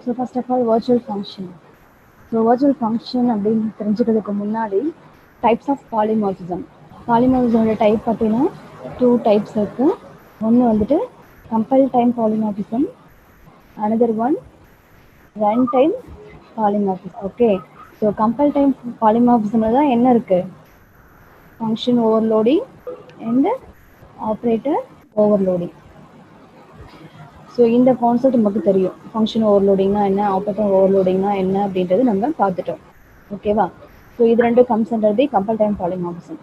So first of all, virtual function. So virtual function அப்படின்னு தெரிஞ்சுக்கிறதுக்கு முன்னாடி டைப்ஸ் ஆஃப் பாலிமார்பிசம். பாலிமார்பிசமோட டைப் பார்த்தீங்கன்னா 2 டைப்ஸ் இருக்குது. ஒன்று வந்துட்டு compile time polymorphism, another one run time polymorphism. Okay, so compile time பாலிமார்பிசமில் தான் என்ன இருக்குது? Function overloading and operator overloading. So இந்த கான்செப்ட் நமக்கு தெரியும். ஃபங்க்ஷன் ஓவர்லோடிங்னா என்ன, ஆப்ரேட்டர் ஓவர்லோடிங்னா என்ன அப்படின்றது நம்ம பார்த்துட்டோம். ஓகேவா? ஸோ இது ரெண்டும் comes under the compile time polymorphism.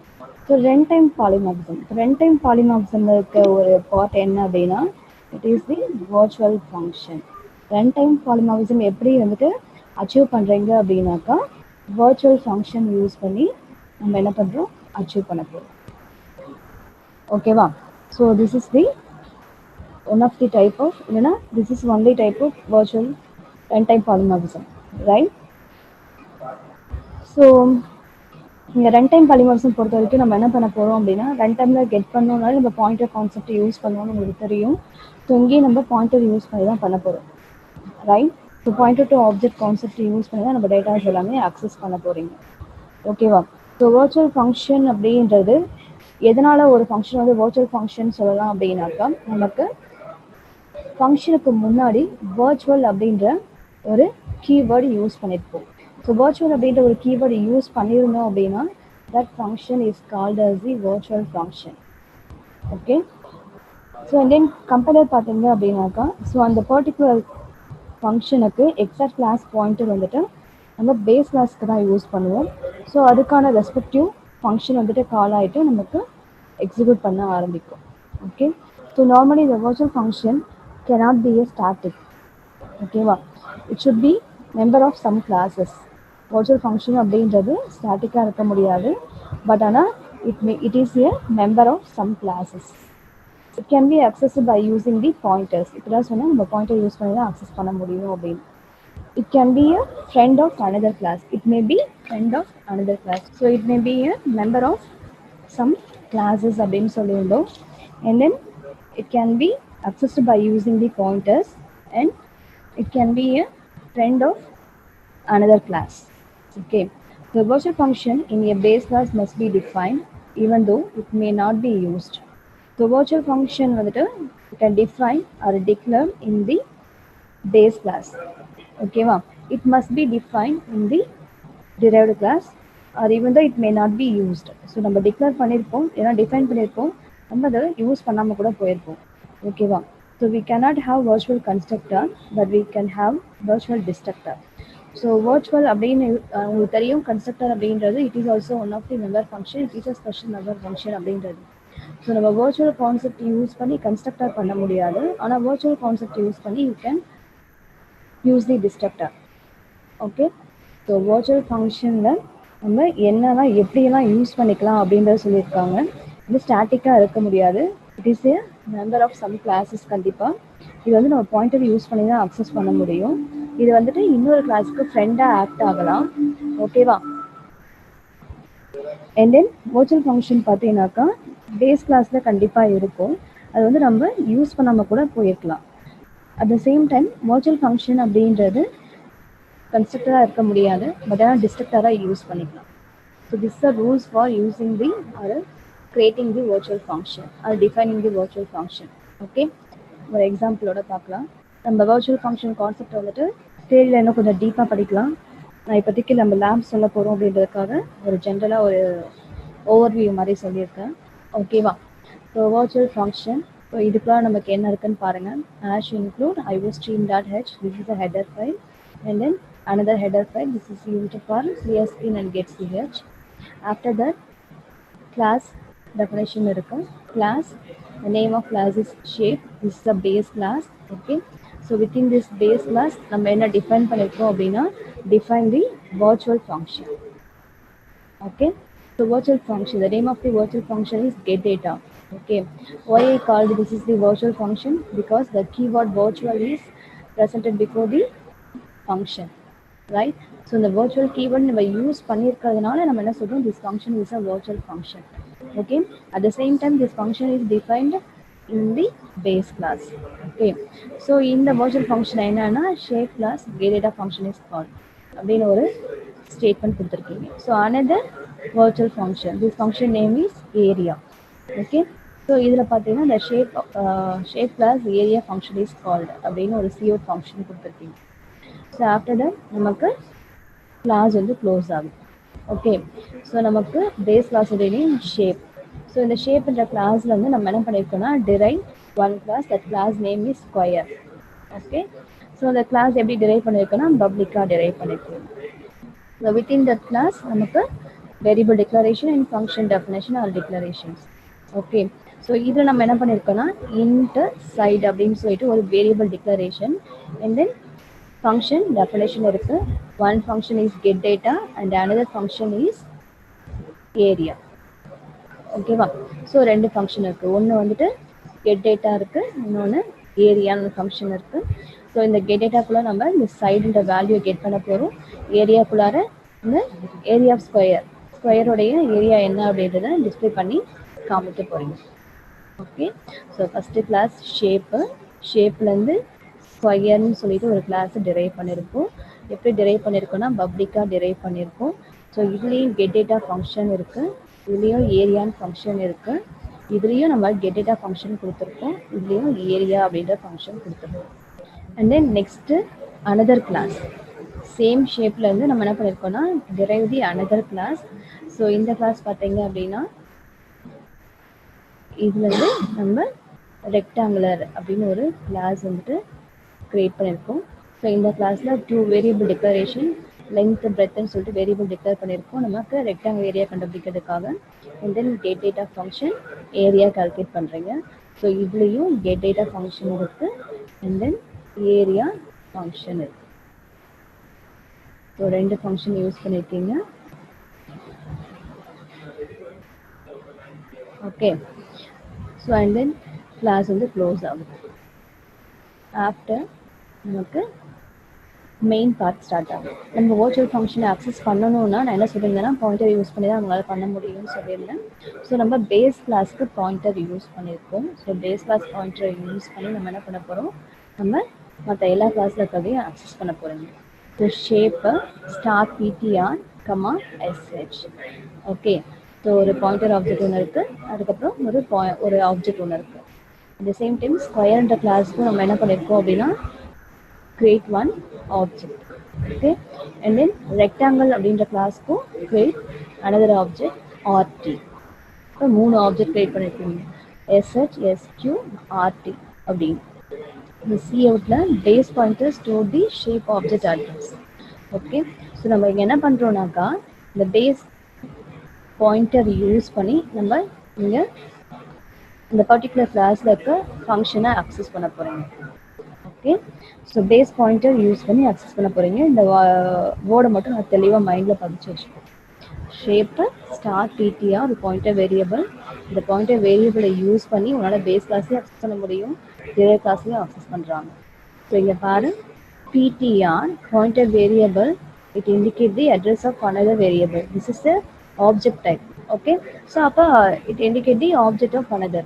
So run time polymorphism. Run time பாலிமார்பிசம்ல இருக்க ஒரு பார்ட் என்ன அப்படின்னா, it is the virtual function. Run time polymorphism எப்படி வந்துட்டு அச்சீவ் பண்ணுறீங்க அப்படின்னாக்கா, வர்ச்சுவல் ஃபங்க்ஷன் யூஸ் பண்ணி நம்ம என்ன பண்ணுறோம், அச்சீவ் பண்ண போகிறோம். ஓகேவா? So this is the one of the type of, this is only type of virtual runtime polymorphism, right? So இந்த ரன்டைம் பாலிமார்பிசம் பொறுத்த வரைக்கும் நம்ம என்ன பண்ண போகிறோம் அப்படின்னா, ரன்டைமில் கெட் பண்ணோம்னாலும் நம்ம பாயிண்டர் கான்செப்ட் யூஸ் பண்ணுவோம்னு உங்களுக்கு தெரியும். ஸோ இங்கேயும் நம்ம பாயிண்டர் யூஸ் பண்ணி தான் பண்ண போகிறோம், right? So pointer to object concept use பண்ணி தான் நம்ம டேட்டாஸ் எல்லாமே அக்சஸ் பண்ண போகிறீங்க. ஓகேவா? ஸோ வர்ச்சுவல் ஃபங்க்ஷன் அப்படின்றது எதனால் ஒரு ஃபங்க்ஷன் வந்து வர்ச்சுவல் ஃபங்க்ஷன் சொல்லலாம் அப்படின்னாக்கா, நமக்கு ஃபங்க்ஷனுக்கு முன்னாடி வர்ச்சுவல் அப்படின்ற ஒரு கீவேர்டு யூஸ் பண்ணியிருப்போம். ஸோ வர்ச்சுவல் அப்படின்ற ஒரு கீவேர்டு யூஸ் பண்ணியிருந்தோம் அப்படின்னா, that function is called as the virtual function. Okay, so and then compare பார்த்தீங்க அப்படின்னாக்கா, ஸோ அந்த பர்டிகுலர் ஃபங்க்ஷனுக்கு எக்ஸாக்ட் கிளாஸ் பாயிண்டர் வந்துட்டு நம்ம பேஸ் கிளாஸ்க்கு தான் யூஸ் பண்ணுவோம். ஸோ அதுக்கான ரெஸ்பெக்டிவ் ஃபங்க்ஷன் வந்துட்டு கால் ஆகிட்டு நமக்கு எக்ஸிக்யூட் பண்ண ஆரம்பிக்கும். ஓகே, ஸோ நார்மலி இந்த virtual function cannot be a static. ஓகேவா? it should be member of some classes. virtual function அப்படின்றது ஸ்டாட்டிக்காக இருக்க முடியாது, பட் ஆனால் it is a member of some classes. it can be accessed by using the pointers. இப்போ தான் சொன்னால் நம்ம pointer use பண்ணி தான் அக்சஸ் பண்ண முடியும் அப்படின்னு. it can be a friend of another class. it may be friend of another class. so it may be a member of some classes அப்படின்னு சொல்லியிருந்தோம். and then it can be accessed by using the pointers, and it can be a friend of another class. Okay, the virtual function in a base class must be defined even though it may not be used. The virtual function வந்துட்டு you can define or declare in the base class. Okay va? It must be defined in the derived class or even though it may not be used. So நம்ம declare பண்ணியிருப்போம், ஏன்னா define பண்ணியிருப்போம், நம்ம அதை use பண்ணாமல் கூட போயிருப்போம். ஓகேவா? So we cannot have virtual constructor, but we can have virtual destructor. So virtual அப்படின்னு உங்களுக்கு தெரியும், கன்ஸ்ட்ரக்டர் அப்படின்றது it is also one of the member function, it is a special member function அப்படின்றது. ஸோ நம்ம virtual கான்செப்ட் யூஸ் பண்ணி constructor பண்ண முடியாது, ஆனால் virtual கான்செப்ட் யூஸ் பண்ணி you can use the destructor. Okay, so virtual ஃபங்க்ஷனில் நம்ம என்னெல்லாம் எப்படியெல்லாம் யூஸ் பண்ணிக்கலாம் அப்படின்றத சொல்லியிருக்காங்க. இது ஸ்டாட்டிக்காக இருக்க முடியாது, it is a member of some classes. கண்டிப்பாக இது வந்து நம்ம பாயிண்டர் யூஸ் பண்ணி தான் அக்சஸ் பண்ண முடியும். இது வந்துட்டு இன்னொரு கிளாஸுக்கு ஃப்ரெண்டாக ஆக்ட் ஆகலாம். ஓகேவா? அண்ட் தென் வர்ச்சுவல் ஃபங்க்ஷன் பார்த்தீங்கன்னாக்கா பேஸ் கிளாஸில் கண்டிப்பாக இருக்கும், அது வந்து நம்ம யூஸ் பண்ணாமல் கூட போயிருக்கலாம். At the same time virtual function அப்படின்றது கன்ஸ்ட்ரக்டராக இருக்க முடியாது, பட் ஆனால் டிஸ்ட்ரக்டராக யூஸ் பண்ணிக்கலாம். So this are rules for using the or creating the virtual function or defining the virtual function. Okay, ஒரு எக்ஸாம்பிளோட பார்க்கலாம். நம்ம virtual function கான்செப்ட் வந்துட்டு தேரியில் இன்னும் கொஞ்சம் டீப்பாக படிக்கலாம். நான் இப்போதைக்கு நம்ம லேப் சொல்ல போகிறோம் அப்படின்றதுக்காக ஒரு ஜென்ரலாக ஒரு ஓவர்வியூ மாதிரி சொல்லியிருக்கேன். ஓகேவா? ஸோ virtual function, ஸோ இதுக்குலாம் நமக்கு என்ன இருக்குன்னு பாருங்கள். as include iostream.h, this is a header file, and then another header file, this is used for clear screen and getch. after that class definition இருக்கும். class, the name of class is shape, this is a base class. okay, so within this base class நம்ம என்ன define பண்ணிருக்கோம் அப்படின்னா, define the virtual function. okay, so virtual function, the name of the virtual function is get data. okay, why I called this is the virtual function, because the keyword virtual is presented before the function, right? So இந்த virtual keyword நம்ம use பண்ணியிருக்கிறதுனால நம்ம என்ன சொல்றோம், this function is a virtual function. okay, at the same time this function is defined in the base class. Okay, so இந்த virtual function என்னன்னா shape class get data function is called அப்படின்னு ஒரு statement கொடுத்துருக்கீங்க. So another virtual function, this function name is area. Okay, so இதில் பார்த்தீங்கன்னா இந்த shape class area function is called அப்படின்னு ஒரு cout function கொடுத்துருக்கீங்க. ஸோ ஆஃப்டர் தட் நமக்கு கிளாஸ் வந்து க்ளோஸ் ஆகும். ஓகே, ஸோ நமக்கு base class name shape. So இந்த ஷேப்ன்ற கிளாஸில் வந்து நம்ம என்ன பண்ணியிருக்கோம்னா derive one class, that class name is square. Okay, so அந்த கிளாஸ் எப்படி டிரைவ் பண்ணியிருக்கோம்னா பப்ளிக்காக டிரைவ் பண்ணியிருக்கோம். ஸோ வித்தின் தட் கிளாஸ் நமக்கு variable declaration and function definition or declarations. Okay, so இதில் நம்ம என்ன பண்ணியிருக்கோம்னா இன்ட் சைடு அப்படின்னு சொல்லிட்டு ஒரு variable declaration and then function definition இருக்கு. One function is get data and another function is area. ஓகேவா? ஸோ ரெண்டு ஃபங்க்ஷன் இருக்கு. ஒன்று வந்துட்டு get data இருக்கு, இன்னொன்று ஏரியான்னு ஃபங்க்ஷன் இருக்கு. ஸோ இந்த get dataக்குள்ள நம்ம இந்த சைடுன்ற வேல்யூ கெட் பண்ண போகிறோம். ஏரியாக்குள்ளார இந்த ஏரியா ஆஃப் ஸ்கொயருடைய ஏரியா என்ன அப்படின்றத டிஸ்பிளே பண்ணி காமிக்க போறீங்க. ஓகே, ஸோ ஃபஸ்ட்டு கிளாஸ் ஷேப்லேருந்து ஸ்கொயர்னு சொல்லிட்டு ஒரு கிளாஸ் டிரைவ் பண்ணியிருக்கோம். எப்படி டிரைவ் பண்ணியிருக்கோம்னா பப்ளிக்காக டிரைவ் பண்ணியிருக்கோம். ஸோ இதுலேயும் கெட் டேட்டா ஃபங்க்ஷன் இருக்குது, இதுலேயும் ஏரியான்னு ஃபங்க்ஷன் இருக்குது, இதுலேயும் நம்ம கெட் டேட்டா ஃபங்க்ஷன் கொடுத்துருக்கோம், இதுலேயும் ஏரியா அப்படின்ற ஃபங்க்ஷன் கொடுத்துருக்கோம். And then next another class same ஷேப்லேருந்து நம்ம என்ன பண்ணியிருக்கோம்னா derive the another class. So இந்த கிளாஸ் பார்த்தீங்க அப்படின்னா இதுலேருந்து நம்ம ரெக்டாங்குலர் அப்படின்னு ஒரு கிளாஸ் வந்துட்டு கிரியேட் பண்ணியிருக்கோம். ஸோ இந்த கிளாஸில் 2 வேரியபிள் டிக்ளரேஷன் லென்த் பிரெத்ன்னு சொல்லிட்டு வேரியபிள் டிக்ளேர் பண்ணியிருக்கோம் நமக்கு ரெக்டாங்கிள் ஏரியா கண்டுபிடிக்கிறதுக்காக. And then get data function area calculate பண்ணுறீங்க. ஸோ இதுலேயும் கெட் டேட்டா ஃபங்க்ஷன் இருக்குது அண்ட் தென் ஏரியா ஃபங்க்ஷன் இருக்குது. ஸோ ரெண்டு ஃபங்க்ஷன் யூஸ் பண்ணியிருக்கீங்க. Okay, so and then class வந்து க்ளோஸ் ஆகுது. ஆஃப்டர் நமக்கு மெயின் பார்ட் ஸ்டார்ட் ஆகும். நம்ம வர்ச்சுவல் ஃபங்க்ஷனை அக்சஸ் பண்ணணும்னா நான் என்ன சொல்லியிருந்தேன்னா பாயிண்டர் யூஸ் பண்ணி தான் அவங்களால பண்ண முடியும்னு சொல்லியிருந்தேன். ஸோ நம்ம பேஸ் கிளாஸ்க்கு பாயிண்டர் யூஸ் பண்ணியிருக்கோம். ஸோ பேஸ் கிளாஸ் பாயிண்டரை யூஸ் பண்ணி நம்ம என்ன பண்ண போகிறோம், நம்ம மற்ற எல்லா கிளாஸில் இருக்கிறதையும் அக்சஸ் பண்ண போகிறோங்க. So shape star PTR comma SH. Okay, so ஒரு பாயிண்டர் ஆப்ஜெக்ட் ஒன்று இருக்குது, அதுக்கப்புறம் ஒரு ஆப்ஜெக்ட் ஒன்று இருக்குது. அட் த சேம் டைம் ஸ்கொயர்ன்ற கிளாஸ்க்கும் நம்ம என்ன பண்ணியிருக்கோம் அப்படின்னா create one object. Okay, and then rectangle அப்படின்ற கிளாஸ்க்கும் create another object rt. இப்போ 3 ஆப்ஜெக்ட் கிரியேட் பண்ணியிருக்கீங்க, sh sq rt அப்படின்னு. இந்த coutல base pointer store the shape object address. Okay, so நம்ம இங்கே என்ன பண்ணுறோம்னாக்கா இந்த பேஸ் பாயிண்டர் யூஸ் பண்ணி நம்ம இங்கே இந்த பர்டிகுலர் கிளாஸில் இருக்க ஃபங்க்ஷனை அக்சஸ் பண்ண போகிறீங்க. Okay, so base pointer use பண்ணி அக்சஸ் பண்ண போகிறீங்க. இந்த வேர்டை மட்டும் நான் தெளிவாக மைண்டில் பதிச்சு வச்சுக்கோங்க. ஷேப்பு ஸ்டார் பிடிஆர் ஒரு பாயிண்டர் வேரியபிள். இந்த பாயிண்டர் வேரியபிளை யூஸ் பண்ணி உன்னால் பேஸ் கிளாஸையும் அக்சஸ் பண்ண முடியும், டிரைவ் கிளாஸையும் அக்சஸ் பண்ணுறாங்க. ஸோ இங்கே பாரு, PTR pointer variable, it indicate the address of another variable. This is the object type. Okay, so அப்போ it indicate the object of another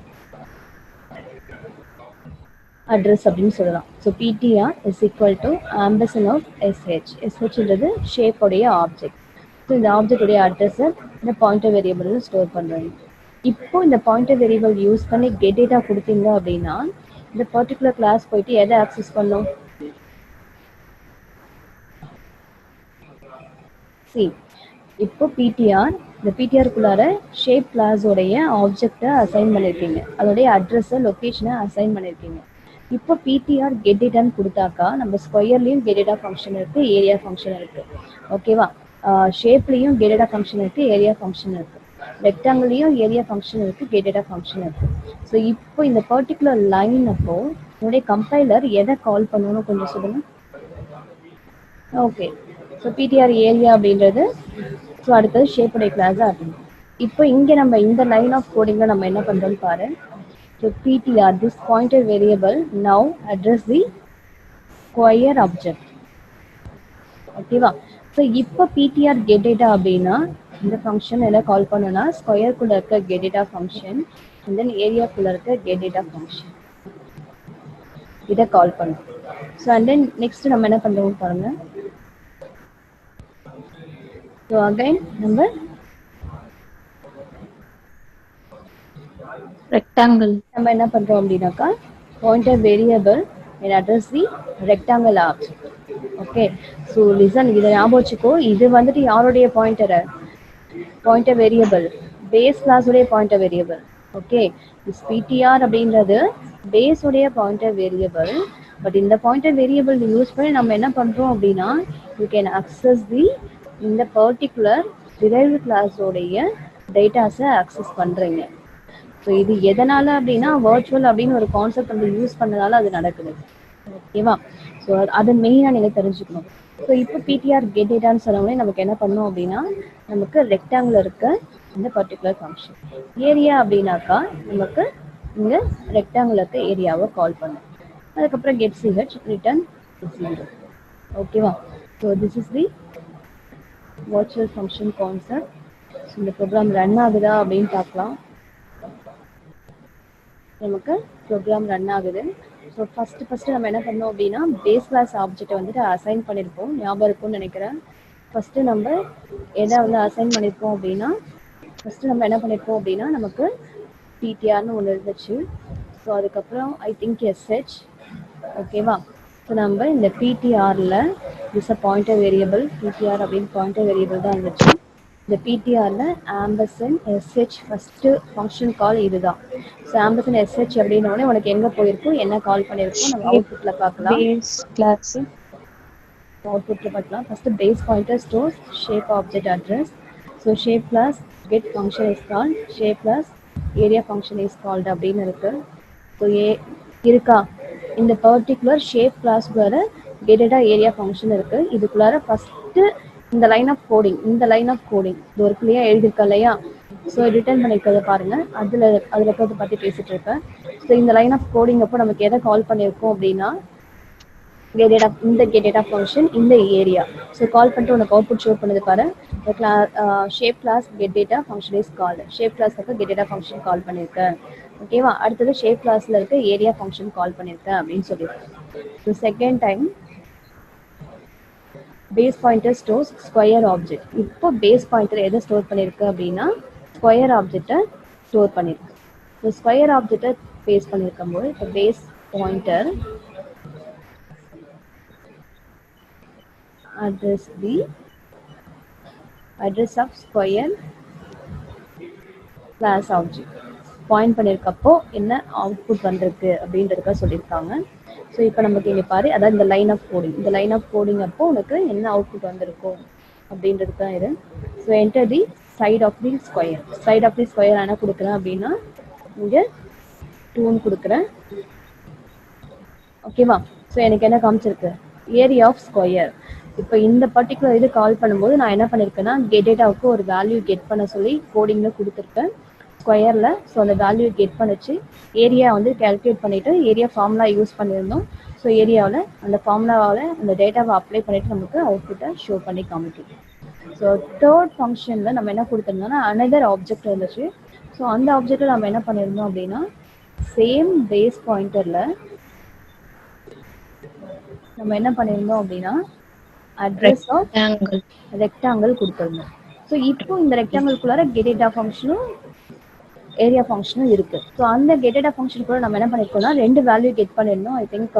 address அப்படின்னு சொல்லலாம். So PTR is equal to ampersand of SH. எஸ்ஹெச்ன்றது ஷேப்போடைய object. So இந்த ஆப்ஜெக்டுடைய அட்ரஸை இந்த pointer வேரியபிளில் store பண்ணுறாங்க. இப்போ இந்த பாயிண்டர் வேரியபிள் யூஸ் பண்ணி கெட் டேட்டா கொடுத்தீங்க அப்படின்னா இந்த பர்டிகுலர் கிளாஸ் போயிட்டு எதை ஆக்சஸ் பண்ணும், சி இப்போ பிடிஆர், இந்த பிடிஆருக்குள்ளார ஷேப் கிளாஸோடைய ஆப்ஜெக்டை அசைன் பண்ணியிருக்கீங்க, அதோடைய அட்ரஸை லொக்கேஷனை அசைன் பண்ணியிருக்கீங்க. இப்போ பிடிஆர் கெட் டேட்டான்னு கொடுத்தாக்கா நம்ம ஸ்கொயர்லேயும் கெட் டேட்டா ஃபங்க்ஷன் இருக்குது, ஏரியா ஃபங்க்ஷன் இருக்குது. ஓகேவா, ஷேப்லேயும் கெட் டேட்டா ஃபங்க்ஷன் இருக்குது, ஏரியா ஃபங்க்ஷன் இருக்குது, ரெக்டாங்கிள்லேயும் ஏரியா ஃபங்க்ஷன் இருக்குது, கெட் டேட்டா ஃபங்க்ஷன் இருக்குது. ஸோ இப்போ இந்த பர்டிகுலர் லைன் அப்போ என்னுடைய கம்பைலர் எதை கால் பண்ணணும்னு கொஞ்சம் சொல்லுங்கள். ஓகே, ஸோ பிடிஆர் ஏரியா அப்படின்றது, ஸோ அடுத்தது ஷேப்புடைய கிளாஸாக அப்படின்னு. இப்போ இங்கே நம்ம இந்த லைன் ஆஃப் கோடிங்கில் நம்ம என்ன பண்ணுறோம்னு பாரு. So PTR, this pointer variable now address the square object. ஓகேவா, ஸோ இப்போ PTR get data அப்படின்னா இந்த ஃபங்க்ஷன் என்ன கால் பண்ணோம்னா ஸ்கொயருக்குள்ள இருக்க get data function and then ஏரியாக்குள்ள இருக்க கெட் டேட்டா ஃபங்க்ஷன் இதை கால் பண்ணும். ஸோ அண்ட் தென் நெக்ஸ்ட் நம்ம என்ன பண்ணுறோம் பாருங்க. ஸோ அகைன் நம்ம என்ன பண்றோம் அப்படின்னாக்கா pointer variable and address the rectangle object. Okay, so listen, இதை ஞாபகம் வச்சுக்கோ. இது வந்துட்டு யாருடைய பாயிண்டர் வேரியபிள், பேஸ் கிளாஸ் உடைய பாயிண்டர் வேரியபிள். ஓகே, பிடிஆர் அப்படின்றது பேஸ் உடைய பாயிண்டர் வேரியபிள். பட் இந்த பாயிண்டர் வேரியபிள் யூஸ் பண்ணி நம்ம என்ன பண்றோம் அப்படின்னா யூ கேன் அக்சஸ் தி இந்த பர்டிகுலர் டிரைவ்டு கிளாஸோடைய டேட்டாஸை அக்சஸ் பண்றீங்க. ஸோ இது எதனால அப்படின்னா வர்ச்சுவல் அப்படின்னு ஒரு கான்செப்ட் வந்து யூஸ் பண்ணதால அது நடக்குது. ஓகேவா? ஸோ அது மெயினாக நீங்கள் தெரிஞ்சுக்கணும். ஸோ இப்போ பிடிஆர் கெட் டேட்டான்னு சொன்னோடனே நமக்கு என்ன பண்ணோம் அப்படின்னா நமக்கு ரெக்டாங்கிள் இருக்க இந்த பர்டிகுலர் ஃபங்க்ஷன். ஏரியா அப்படின்னாக்கா நமக்கு இங்கே ரெக்டாங்கிள் இருக்க ஏரியாவை கால் பண்ணும். அதுக்கப்புறம் கெட் சிஹெச் ரிட்டர்ன் 0. ஓகேவா? So this is the virtual function concept. So இந்த ப்ரோக்ராம் ரன் ஆகுதா அப்படின்னு பார்க்கலாம். நமக்கு ப்ரோக்ராம் ரன் ஆகுது. ஸோ ஃபஸ்ட்டு நம்ம என்ன பண்ணோம் அப்படின்னா பேஸ் கிளாஸ் ஆப்ஜெக்டை வந்துட்டு அசைன் பண்ணியிருப்போம். ஞாபகம் இருக்கும்னு நினைக்கிறேன். ஃபஸ்ட்டு நம்ம எதை வந்து அசைன் பண்ணியிருப்போம் அப்படின்னா நம்ம என்ன பண்ணியிருப்போம் அப்படின்னா நமக்கு பிடிஆர்னு ஒன்று இருந்துச்சு. ஸோ அதுக்கப்புறம் ஐ திங்க் எஸ்ஹெச். ஓகேவா? ஸோ நம்ம இந்த பிடிஆரில் is a pointer variable, PTR அப்படின்னு பாயிண்டர் வேரியபிள் தான் இருந்துச்சு. இந்த பிடிஆரில் ampersand SH first function call இதுதான். ஸோ ஆம்பர்சன்ட் எஸ்ஹெச் அப்படின்னோடனே உனக்கு எங்கே போயிருக்கும், என்ன கால் பண்ணியிருக்கோம் நம்ம அவுட்புட்டில் பார்க்கலாம். அவுட்புட்டில் பார்க்கலாம். First base pointer stores shape object address. So shape class get function is called, shape class area function is called அப்படின்னு இருக்குது. ஸோ இருக்கா இந்த பர்டிகுலர் ஷேப் கிளாஸ்க்குள்ளார கெட் டேட்டா ஏரியா ஃபங்க்ஷன் இருக்குது. இதுக்குள்ளார ஃபஸ்ட்டு இந்த லைன் ஆஃப் கோடிங் இது ஒரு கிளியாக எழுதியிருக்கா இல்லையா? ஸோ ரிட்டர்ன் பண்ணியிருக்கிறத பாருங்கள். அதில் இருக்கிறத பற்றி பேசிகிட்டு இருக்கேன். ஸோ இந்த லைன் ஆஃப் கோடிங் அப்போ நமக்கு எதை கால் பண்ணியிருக்கோம் அப்படின்னா இந்த கெட் டேட்டா ஃபங்க்ஷன் இந்த ஏரியா. ஸோ கால் பண்ணிட்டு உனக்கு அவுட்புட் ஷோ பண்ணுது பாரு. Shape class get data function is called. Shape கிளாஸ்க்கு கெட் டேட்டா ஃபங்க்ஷன் கால் பண்ணியிருக்கேன். ஓகேவா? அடுத்தது ஷேப் கிளாஸில் இருக்க ஏரியா ஃபங்க்ஷன் கால் பண்ணியிருக்கேன் அப்படின்னு சொல்லியிருக்கேன். So second time base pointer stores square object. இப்போ பேஸ் பாயிண்டர் எதை ஸ்டோர் பண்ணியிருக்கு அப்படின்னா ஸ்கொயர் ஆப்ஜெக்டை ஸ்டோர் பண்ணியிருக்கு. ஸோ ஸ்கொயர் ஆப்ஜெக்டை பேஸ் பண்ணியிருக்கும் போது இப்போ base pointer address of square class object point பண்ணியிருக்கப்போ என்ன அவுட்புட் வந்திருக்கு அப்படின்றதுக்காக சொல்லியிருக்காங்க. ஸோ இப்போ நமக்கு இங்கே பாரு, அதாவது இந்த லைன் ஆஃப் கோடிங் அப்போ உனக்கு என்ன அவுட்புட் வந்திருக்கும் அப்படின்றது தான் இது. So enter the side of the square என்ன கொடுக்குறேன் அப்படின்னா இங்கே 2 கொடுக்குறேன். ஓகேவா? ஸோ எனக்கு என்ன காமிச்சிருக்கு, ஏரியா ஆஃப் ஸ்கொயர். இப்போ இந்த பர்டிகுலர் இது கால் பண்ணும்போது நான் என்ன பண்ணியிருக்கேன்னா கெட் டேட்டாவுக்கு ஒரு வேல்யூ கெட் பண்ண சொல்லி கோடிங்கில் கொடுத்துருக்கேன் ஸ்கொயரில். ஸோ அந்த வேல்யூ கெட் பண்ணிச்சு, ஏரியா வந்து கேல்குலேட் பண்ணிவிட்டு ஏரியா ஃபார்முலா யூஸ் பண்ணியிருந்தோம். ஸோ ஏரியாவில் அந்த ஃபார்முலாவில் அந்த டேட்டாவை அப்ளை பண்ணிவிட்டு நமக்கு அவுட்புட்டை ஷோ பண்ணி காமிக்கும். ஸோ தேர்ட் ஃபங்க்ஷனில் நம்ம என்ன கொடுத்துருந்தோம்னா அனதர் ஆப்ஜெக்ட் இருந்துச்சு. ஸோ அந்த ஆப்ஜெக்டில் நம்ம என்ன பண்ணியிருந்தோம் அப்படின்னா சேம் பேஸ் பாயிண்டரில் நம்ம என்ன பண்ணியிருந்தோம் அப்படின்னா அட்ரஸ் ஆஃப் ரெக்டாங்கிள் கொடுத்துருந்தோம். ஸோ இப்போ இந்த ரெக்டாங்கிள்குள்ளார கெட் டேட்டா ஃபங்க்ஷனும் ஏரியா ஃபங்க்ஷனும் இருக்குது. ஸோ அந்த கெட் டேட்டா ஃபங்க்ஷனுக்குள்ள நம்ம என்ன பண்ணியிருக்கோம்னா 2 வேல்யூ கெட் பண்ணியிருந்தோம். ஐ திங்க்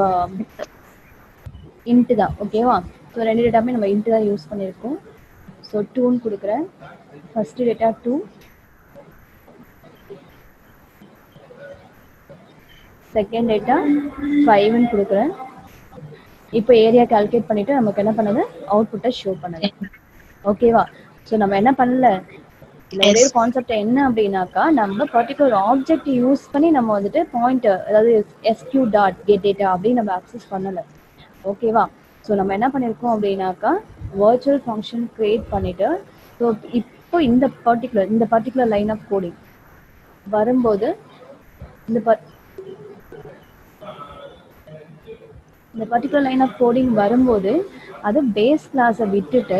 இன்ட்டு தான். ஓகேவா? ஸோ 2 டேட்டாமே நம்ம இன்ட்டு தான் யூஸ் பண்ணியிருக்கோம். ஸோ 2ன்னு கொடுக்குறேன். ஃபஸ்ட்டு டேட்டா 2, செகண்ட் டேட்டா 5ன்னு கொடுக்குறேன். இப்போ ஏரியா கால்குலேட் பண்ணிட்டு நமக்கு என்ன பண்ணுது, அவுட்புட்டை ஷோ பண்ணுது. ஓகேவா? ஸோ நம்ம என்ன பண்ணல, ஒரே கான்செப்ட் என்ன அப்படின்னாக்கா நம்ம பர்டிகுலர் ஆப்ஜெக்ட் யூஸ் பண்ணி நம்ம வந்துட்டு பாயிண்டர், அதாவது எஸ்கியூ டாட் கெட் டேட்டா அப்படின்னு நம்ம அக்சஸ் பண்ணலை. ஓகேவா? ஸோ நம்ம என்ன பண்ணியிருக்கோம் அப்படின்னாக்கா வர்ச்சுவல் ஃபங்க்ஷன் கிரியேட் பண்ணிட்டு ஸோ இப்போ இந்த பர்டிகுலர் லைன் ஆஃப் கோடிங் வரும்போது இந்த பர்டிகுலர் லைன் ஆஃப் கோடிங் வரும்போது அது பேஸ் கிளாஸை விட்டுட்டு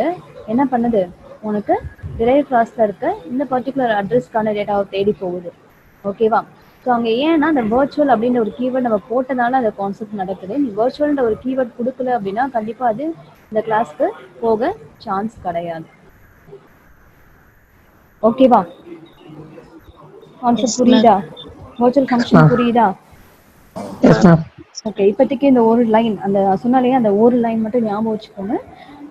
என்ன பண்ணுது, உனக்கு டிரைவ் கிளாஸில் இருக்க இந்த பர்டிகுலர் அட்ரஸ்க்கான டேட்டாவை தேடி போகுது. ஓகேவா? ஸோ அங்கே ஏன்னா அந்த வர்ச்சுவல் அப்படின்ற ஒரு கீவேர்ட் நம்ம போட்டனால அந்த கான்செப்ட் நடக்குது. நீ வர்ச்சுவல்ன்ற ஒரு கீவேர்ட் கொடுக்கல அப்படின்னா கண்டிப்பாக அது இந்த கிளாஸ்க்கு போக சான்ஸ் கிடையாது. ஓகேவா? கான்செப்ட் புரியுதா? வர்ச்சுவல் ஃபங்க்ஷன் புரியுதா? ஓகே, இப்போதைக்கு இந்த ஒரு லைன் அந்த சொன்னாலே அந்த ஒரு லைன் மட்டும் ஞாபகம் வச்சுக்கோங்க.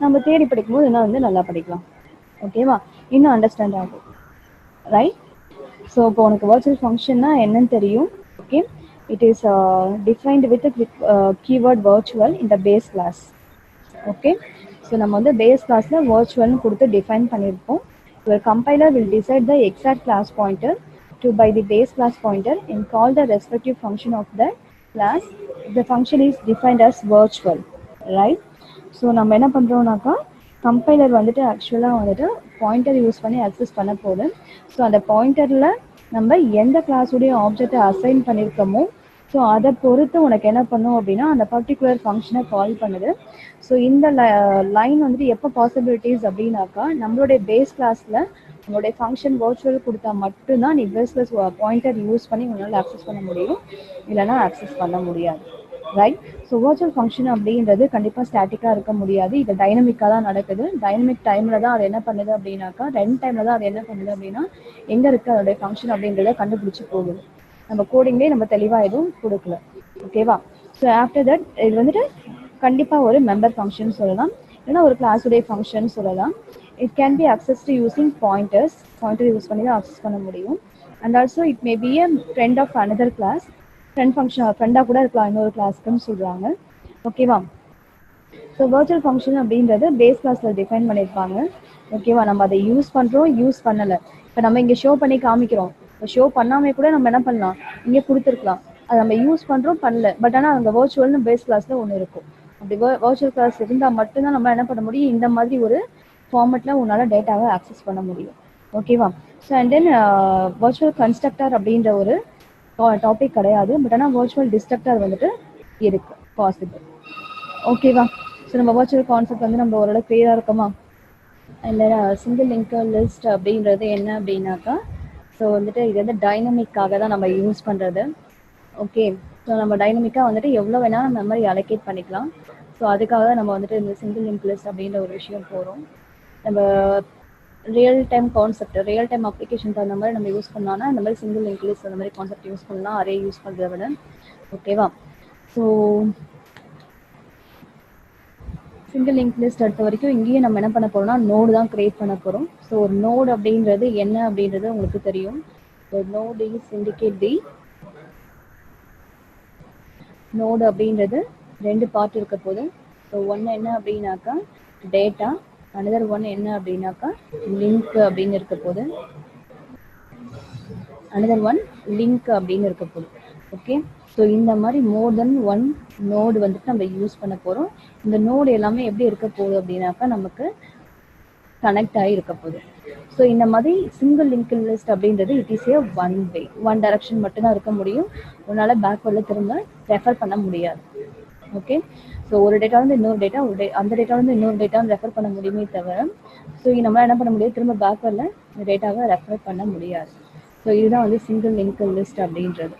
நம்ம தேடி படிக்கும்போது இன்னும் வந்து நல்லா படிக்கலாம். ஓகேவா? இன்னும் அண்டர்ஸ்டாண்ட் ஆகும். ரைட்? ஸோ இப்போ உனக்கு வர்ச்சுவல் ஃபங்க்ஷன்னா என்னன்னு தெரியும். Okay, it is defined with keyword virtual in the base class. Okay, so நம்ம வந்து பேஸ் கிளாஸில் வர்ச்சுவல்னு கொடுத்து டிஃபைன் பண்ணியிருப்போம். Your compiler will decide the exact class pointer to by the base class pointer and call the respective function of the class. The function is defined as virtual, right? So நம்ம என்ன பண்ணுறோம்னாக்கா compiler வந்துட்டு ஆக்சுவலாக வந்துட்டு pointer use பண்ணி access பண்ண போகுது. So அந்த பாயிண்டரில் நம்ம எந்த கிளாஸுடைய ஆப்ஜெக்டை அசைன் பண்ணியிருக்கோமோ ஸோ அதை பொறுத்து உனக்கு என்ன பண்ணும் அப்படின்னா அந்த பர்டிகுலர் ஃபங்க்ஷனை கால் பண்ணுது. ஸோ இந்த லைன் வந்துட்டு எப்போ பாசிபிலிட்டிஸ் அப்படின்னாக்கா நம்மளுடைய பேஸ் கிளாஸில் நம்மளுடைய ஃபங்க்ஷன் வர்ச்சுவல் கொடுத்தா மட்டும்தான் நீ பேஸ் கிளாஸ் பாயிண்டர் யூஸ் பண்ணி உங்களால் ஆக்சஸ் பண்ண முடியும், இல்லைனா ஆக்சஸ் பண்ண முடியாது. ரைட்? ஸோ வர்ச்சுவல் ஃபங்க்ஷன் அப்படின்றது கண்டிப்பாக ஸ்டாட்டிக்காக இருக்க முடியாது. இது டைனமிக்காக தான் நடக்குது. டைனமிக் டைமில் தான் அது என்ன பண்ணுது அப்படின்னாக்கா ரன் டைமில் தான் அது என்ன பண்ணுது அப்படின்னா எங்கே இருக்குது அதோடைய ஃபங்க்ஷன் அப்படின்றத கண்டுபிடிச்சி போகுது. நம்ம கோடிங்லேயே நம்ம தெளிவாக எதுவும் கொடுக்கல. ஓகேவா? ஸோ ஆஃப்டர் தட் இது வந்துட்டு கண்டிப்பாக ஒரு மெம்பர் ஃபங்க்ஷன் சொல்லலாம், இல்லைன்னா ஒரு கிளாஸுடைய ஃபங்க்ஷன் சொல்லலாம். It can be accessed using pointer use பண்ணி தான் அக்சஸ் பண்ண முடியும். And also it may be a friend of another class. ஃப்ரெண்டாக கூட இருக்கலாம் இன்னொரு கிளாஸ்க்குன்னு சொல்கிறாங்க. ஓகேவா? ஸோ வர்ச்சுவல் ஃபங்க்ஷன் அப்படின்றது பேஸ் கிளாஸில் டிஃபைன் பண்ணியிருப்பாங்க. ஓகேவா? நம்ம அதை யூஸ் பண்ணுறோம், யூஸ் பண்ணலை. இப்போ நம்ம இங்கே ஷோ பண்ணி காமிக்கிறோம். இப்போ ஷோ பண்ணாமே கூட நம்ம என்ன பண்ணலாம், இங்கே கொடுத்துருக்கலாம். அதை நம்ம யூஸ் பண்ணுறோம், பண்ணல. பட் ஆனால் அங்கே வர்ச்சுவல்னு பேஸ் கிளாஸில் ஒன்று இருக்கும். அப்படி வர்ச்சுவல் கிளாஸ் இருந்தால் மட்டும்தான் நம்ம என்ன பண்ண முடியும், இந்த மாதிரி ஒரு ஃபார்மெட்டில் உன்னால் டேட்டாவை ஆக்சஸ் பண்ண முடியும். ஓகேவா? So and then virtual constructor அப்படின்ற ஒரு டாபிக் கிடையாது. பட் ஆனால் வர்ச்சுவல் டிஸ்ட்ரக்டர் வந்துட்டு இருக்கு, பாசிபிள். ஓகேவா? ஸோ நம்ம வர்ச்சுவல் கான்செப்ட் வந்து நம்ம ஓரளவு கிளியராக இருக்கோமா? இல்லை சிங்கிள் லிங்கர் லிஸ்ட் அப்படின்றது என்ன அப்படின்னாக்கா ஸோ வந்துட்டு இது வந்து டைனமிக்காக தான் நம்ம யூஸ் பண்ணுறது. ஓகே, ஸோ நம்ம டைனமிக்காக வந்துட்டு எவ்வளோ வேணால் மெமரி அலோகேட் பண்ணிக்கலாம். ஸோ அதுக்காக தான் நம்ம வந்துட்டு இந்த சிங்கிள் லிங்க் லிஸ்ட் அப்படின்ற ஒரு விஷயம் போகிறோம். நம்ம real time concept, real time application தகுந்த மாதிரி நம்ம யூஸ் பண்ணோம்னா இந்த மாதிரி சிங்கிள் லிங்க் லிஸ்ட் அந்த மாதிரி கான்செப்ட் யூஸ் பண்ணலாம், அரே யூஸ் பண்ணுறத விட. ஓகேவா? ஸோ சிங்கிள் லிங்க் லிஸ்ட் அடுத்த வரைக்கும் இங்கேயும் நம்ம என்ன பண்ண போகிறோம்னா நோடு தான் கிரியேட் பண்ண போகிறோம். ஸோ ஒரு நோடு அப்படின்றது என்ன அப்படின்றது உங்களுக்கு தெரியும். ஒரு node is indicate the node அப்படின்றது ரெண்டு பார்ட் இருக்க போது. ஸோ ஒன்று என்ன அப்படின்னாக்கா டேட்டா, அனதர் ஒன் என்ன அப்படின்னாக்கா லிங்க் அப்படின்னு இருக்க போது, அனதர் ஒன் லிங்க் அப்படின்னு இருக்க போது. ஓகே, ஸோ இந்த மாதிரி மோர் தென் ஒன் நோடு வந்துட்டு நம்ம யூஸ் பண்ண போகிறோம். இந்த நோடு எல்லாமே எப்படி இருக்க போகுது அப்படின்னாக்கா நமக்கு கனெக்ட் ஆகி இருக்க போகுது. ஸோ இந்த மாதிரி சிங்கிள் லிங்க் லிஸ்ட் அப்படின்றது it is A one way, one direction மட்டும்தான் இருக்க முடியும். உன்னால் பேக்வர்டில் திரும்ப ரெஃபர் பண்ண முடியாது. ஓகே, ஸோ ஒரு டேட்டா வந்து இன்னொரு டேட்டா, அந்த டேட்டா வந்து இன்னொரு டேட்டான்னு ரெஃபர் பண்ண முடியுமே தவிர ஸோ நம்மளால் என்ன பண்ண முடியாது, திரும்ப பேக்வர்டில் இந்த டேட்டாவை ரெஃபர் பண்ண முடியாது. ஸோ இதுதான் வந்து சிங்கிள் லிங்க் லிஸ்ட் அப்படின்றது.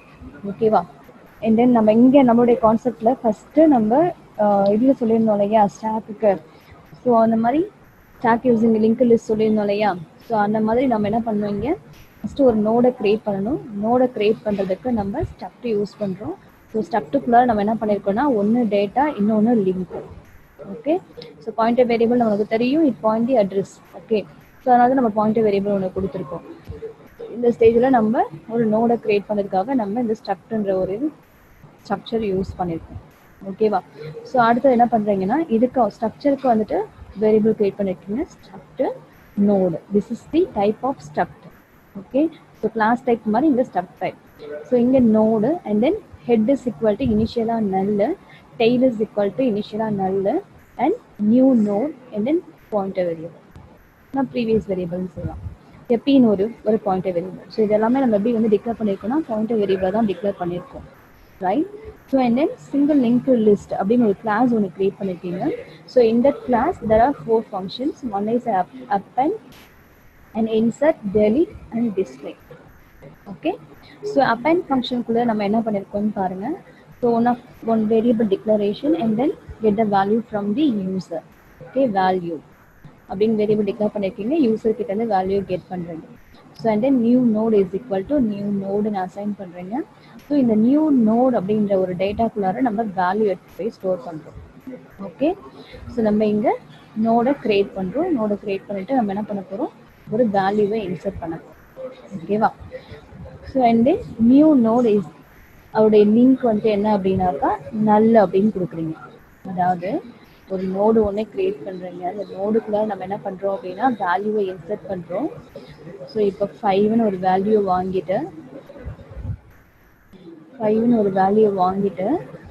ஓகேவா? அண்ட் தென் நம்ம இங்கே நம்மளுடைய கான்செப்டில் ஃபஸ்ட்டு நம்ம இதில் சொல்லியிருந்தோம் இல்லையா ஸ்டாக்குக்கு. ஸோ அந்த மாதிரி ஸ்டாக் யூஸிங் லிங்க் லிஸ்ட் சொல்லியிருந்தோம் இல்லையா. ஸோ அந்த மாதிரி நம்ம என்ன பண்ணுவோம், இங்கே ஃபஸ்ட்டு ஒரு நோடை க்ரியேட் பண்ணணும். நோடை க்ரியேட் பண்ணுறதுக்கு நம்ம ஸ்ட்ரக்ட் யூஸ் பண்ணுறோம். ஸோ ஸ்ட்ரக்டுக்குள்ளே நம்ம என்ன பண்ணியிருக்கோம்னா ஒன்று டேட்டா, இன்னொன்று link. Okay, so pointer variable நமக்கு தெரியும், it point the address. Okay, so அதனால நம்ம பாயிண்டர் வேரியபிள் ஒன்று கொடுத்துருக்கோம். இந்த ஸ்டேஜில் நம்ம ஒரு நோடை க்ரியேட் பண்ணுறதுக்காக நம்ம இந்த ஸ்ட்ரக்ட்ன்ற ஒரு ஸ்ட்ரக்சர் யூஸ் பண்ணியிருக்கோம். ஓகேவா? ஸோ அடுத்தது என்ன பண்ணுறீங்கன்னா இதுக்கு ஸ்ட்ரக்சருக்கு வந்துட்டு வேரியபிள் க்ரியேட் பண்ணியிருக்கீங்க, structure node. This is the type of structure. Okay, so class type மாதிரி இந்த ஸ்ட்ரக்ட் டைப். ஸோ இங்கே node and then head is equal to இனிஷியலாக null, tail is equal to இனிஷியலாக null and new node and then pointer variable. நான் previous வேரியபிள்னு சொல்லலாம். எப்படின்னு ஒரு பாயிண்டர் வேரியபிள். ஸோ இது எல்லாமே நம்ம எப்படி வந்து டிக்ளேர் பண்ணியிருக்கோம்னா பாயிண்டர் வேரியபிளாக தான் டிக்ளேர் பண்ணியிருக்கோம். Right? So and then single link list அப்படின்னு ஒரு கிளாஸ் ஒன்று க்ரியேட் பண்ணியிருக்கீங்க. ஸோ இந்த class there are 4 functions. One is append, and insert, delete and display. Okay, so append function குள்ள நம்ம என்ன பண்ணிருக்கோம்னு பாருங்க. So one variable declaration and then get the value from the user. Okay, value அப்படிங்க variable declare பண்ணிருக்கீங்க, user கிட்ட இருந்து value get பண்றீங்க. So and then new node is equal to new நோடுன்னு அசைன் பண்றீங்க. ஸோ இந்த நியூ நோட் அப்படின்ற ஒரு டேட்டாக்குள்ளார நம்ம வேல்யூ எடுத்து போய் ஸ்டோர் பண்றோம். ஓகே, ஸோ நம்ம இங்க நோடை கிரியேட் பண்றோம். நோடை கிரியேட் பண்ணிட்டு நம்ம என்ன பண்ண போறோம், ஒரு வேல்யூவை இன்சர்ட் பண்ண போறோம். ஓகேவா? So and then new node is அவருடைய லிங்க் வந்து என்ன அப்படின்னாக்கா நல் அப்படின்னு கொடுக்குறீங்க. அதாவது ஒரு நோடு ஒன்று கிரியேட் பண்ணுறீங்க, அந்த நோடுக்குள்ள நம்ம என்ன பண்ணுறோம் அப்படின்னா வேல்யூவை இன்சர்ட் பண்ணுறோம். ஸோ இப்போ 5ன்னு ஒரு வேல்யூ வாங்கிட்டு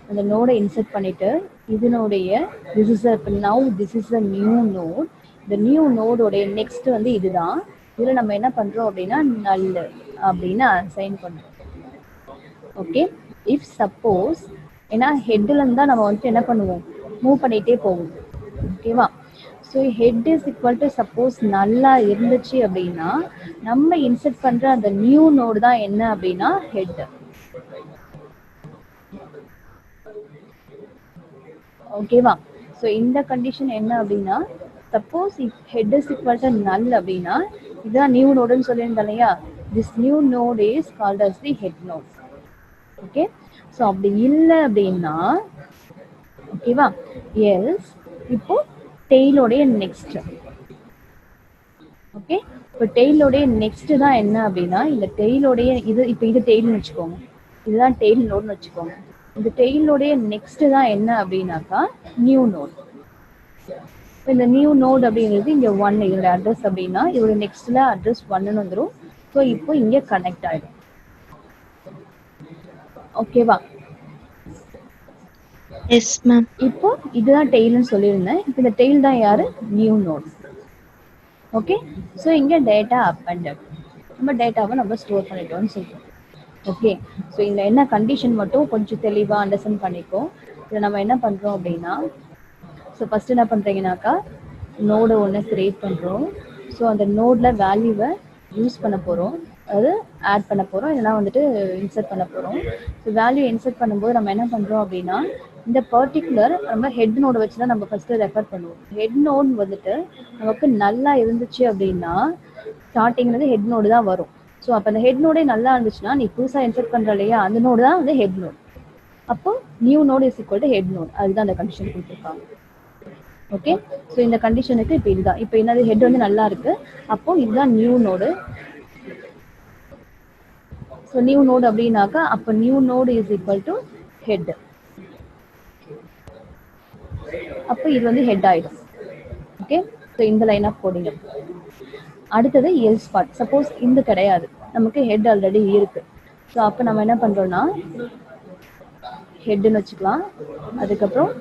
அந்த நோடை இன்சர்ட் பண்ணிட்டு இதனுடைய this is a new node. இந்த நியூ நோடோடைய நெக்ஸ்ட் வந்து இதுதான். இதில் நம்ம என்ன பண்ணுறோம் அப்படின்னா நல் அப்படின்னு அசைன் பண்ணுறோம். ஓகே, இஃப் சப்போஸ் ஏன்னா ஹெட்டில் இருந்தால் நம்ம வந்துட்டு என்ன பண்ணுவோம், மூவ் பண்ணிகிட்டே போகும். ஓகேவா? So head is equal to suppose நல்லா இருந்துச்சு அப்படின்னா நம்ம இன்சர்ட் பண்ணுற அந்த நியூ நோடு தான் என்ன அப்படின்னா ஹெட். ஓகேவா? ஸோ இந்த கண்டிஷன் என்ன அப்படின்னா suppose if head is equal to null அப்படின்னா இதுதான் நியூ நோடுன்னு சொல்லியிருந்தேன் இல்லையா, this new node is called as the head node. Okay, so அப்படி இல்லை அப்படின்னா ஓகேவா, எல்ஸ் இப்போ டெய்லோடைய நெக்ஸ்ட். ஓகே, இப்போ டெய்லோடைய நெக்ஸ்ட் தான் என்ன அப்படின்னா இந்த டெய்லோடைய இது டெய்ல்னு வச்சுக்கோங்க, இதுதான் டெய்ல் நோட்னு வச்சுக்கோங்க. இந்த டெய்லோடைய நெக்ஸ்ட் தான் என்ன அப்படின்னாக்கா நியூ நோட். இந்த நியூ நோட் அப்படிங்கிறது இங்கே 1 இதோட அட்ரஸ் அப்படின்னா இதோட நெக்ஸ்ட்ல அட்ரஸ் 1ன்னு வந்துடும். ஸோ இப்போ இங்கே கனெக்ட் ஆகிடும். ஓகேவா? Yes ma'am. இப்போ இதுதான் டெய்ல்னு சொல்லியிருந்தேன். இப்போ இந்த டெய்ல் தான் யாரு, நியூ நோட். ஓகே, ஸோ இங்கே டேட்டா அப்பெண்டட், நம்ம டேட்டாவை நம்ம ஸ்டோர் பண்ணிட்டோம்னு சொல்றோம். ஓகே, ஸோ இதில் என்ன கண்டிஷன் மட்டும் கொஞ்சம் தெளிவாக அண்டர்ஸ்டாண்ட் பண்ணிக்கோ. இதில் நம்ம என்ன பண்ணுறோம் அப்படின்னா ஸோ ஃபஸ்ட்டு என்ன பண்ணுறீங்கனாக்கா நோடை ஒன்று கிரியேட் பண்ணுறோம். ஸோ அந்த நோடில் வேல்யூவை யூஸ் பண்ண போகிறோம், அதாவது ஆட் பண்ண போகிறோம், இதெல்லாம் வந்துட்டு இன்சர்ட் பண்ண போகிறோம். ஸோ வேல்யூ இன்சர்ட் பண்ணும்போது நம்ம என்ன பண்ணுறோம் அப்படின்னா இந்த பர்டிகுலர் நம்ம ஹெட் நோடை வச்சு தான் நம்ம ஃபஸ்ட்டு ரெஃபர் பண்ணுவோம். ஹெட் நோட் வந்துட்டு நமக்கு நல்லா இருந்துச்சு அப்படின்னா ஸ்டார்டிங்கிறது ஹெட் நோடு தான் வரும். ஸோ அப்போ அந்த ஹெட் நோடே நல்லா இருந்துச்சுன்னா நீ புதுசாக இன்சர்ட் பண்ணுற இல்லையா அந்த நோடு தான் வந்து ஹெட் நோட். அப்போ new node is equal to head node, அதுதான் அந்த கண்டிஷன் கொடுத்துருக்காங்க. ஓகே, ஸோ இந்த கண்டிஷனுக்கு இப்போ இதுதான். இப்போ என்னது ஹெட் வந்து நல்லா இருக்கு, அப்போ இதுதான் new node. So new node அப்படின்னாக்கா அப்போ new node is equal to head. அப்போ இது வந்து ஹெட் ஆயிடும். ஓகே, ஸோ இந்த லைன் ஆஃப் கோடிங். அடுத்தது எல்ஸ் பார்ட். சப்போஸ் இந்த கிடையாது, நமக்கு ஹெட் ஆல்ரெடி இருக்கு. ஸோ அப்போ நம்ம என்ன பண்றோம்னா ஹெட்னு வச்சுக்கலாம். அதுக்கப்புறம்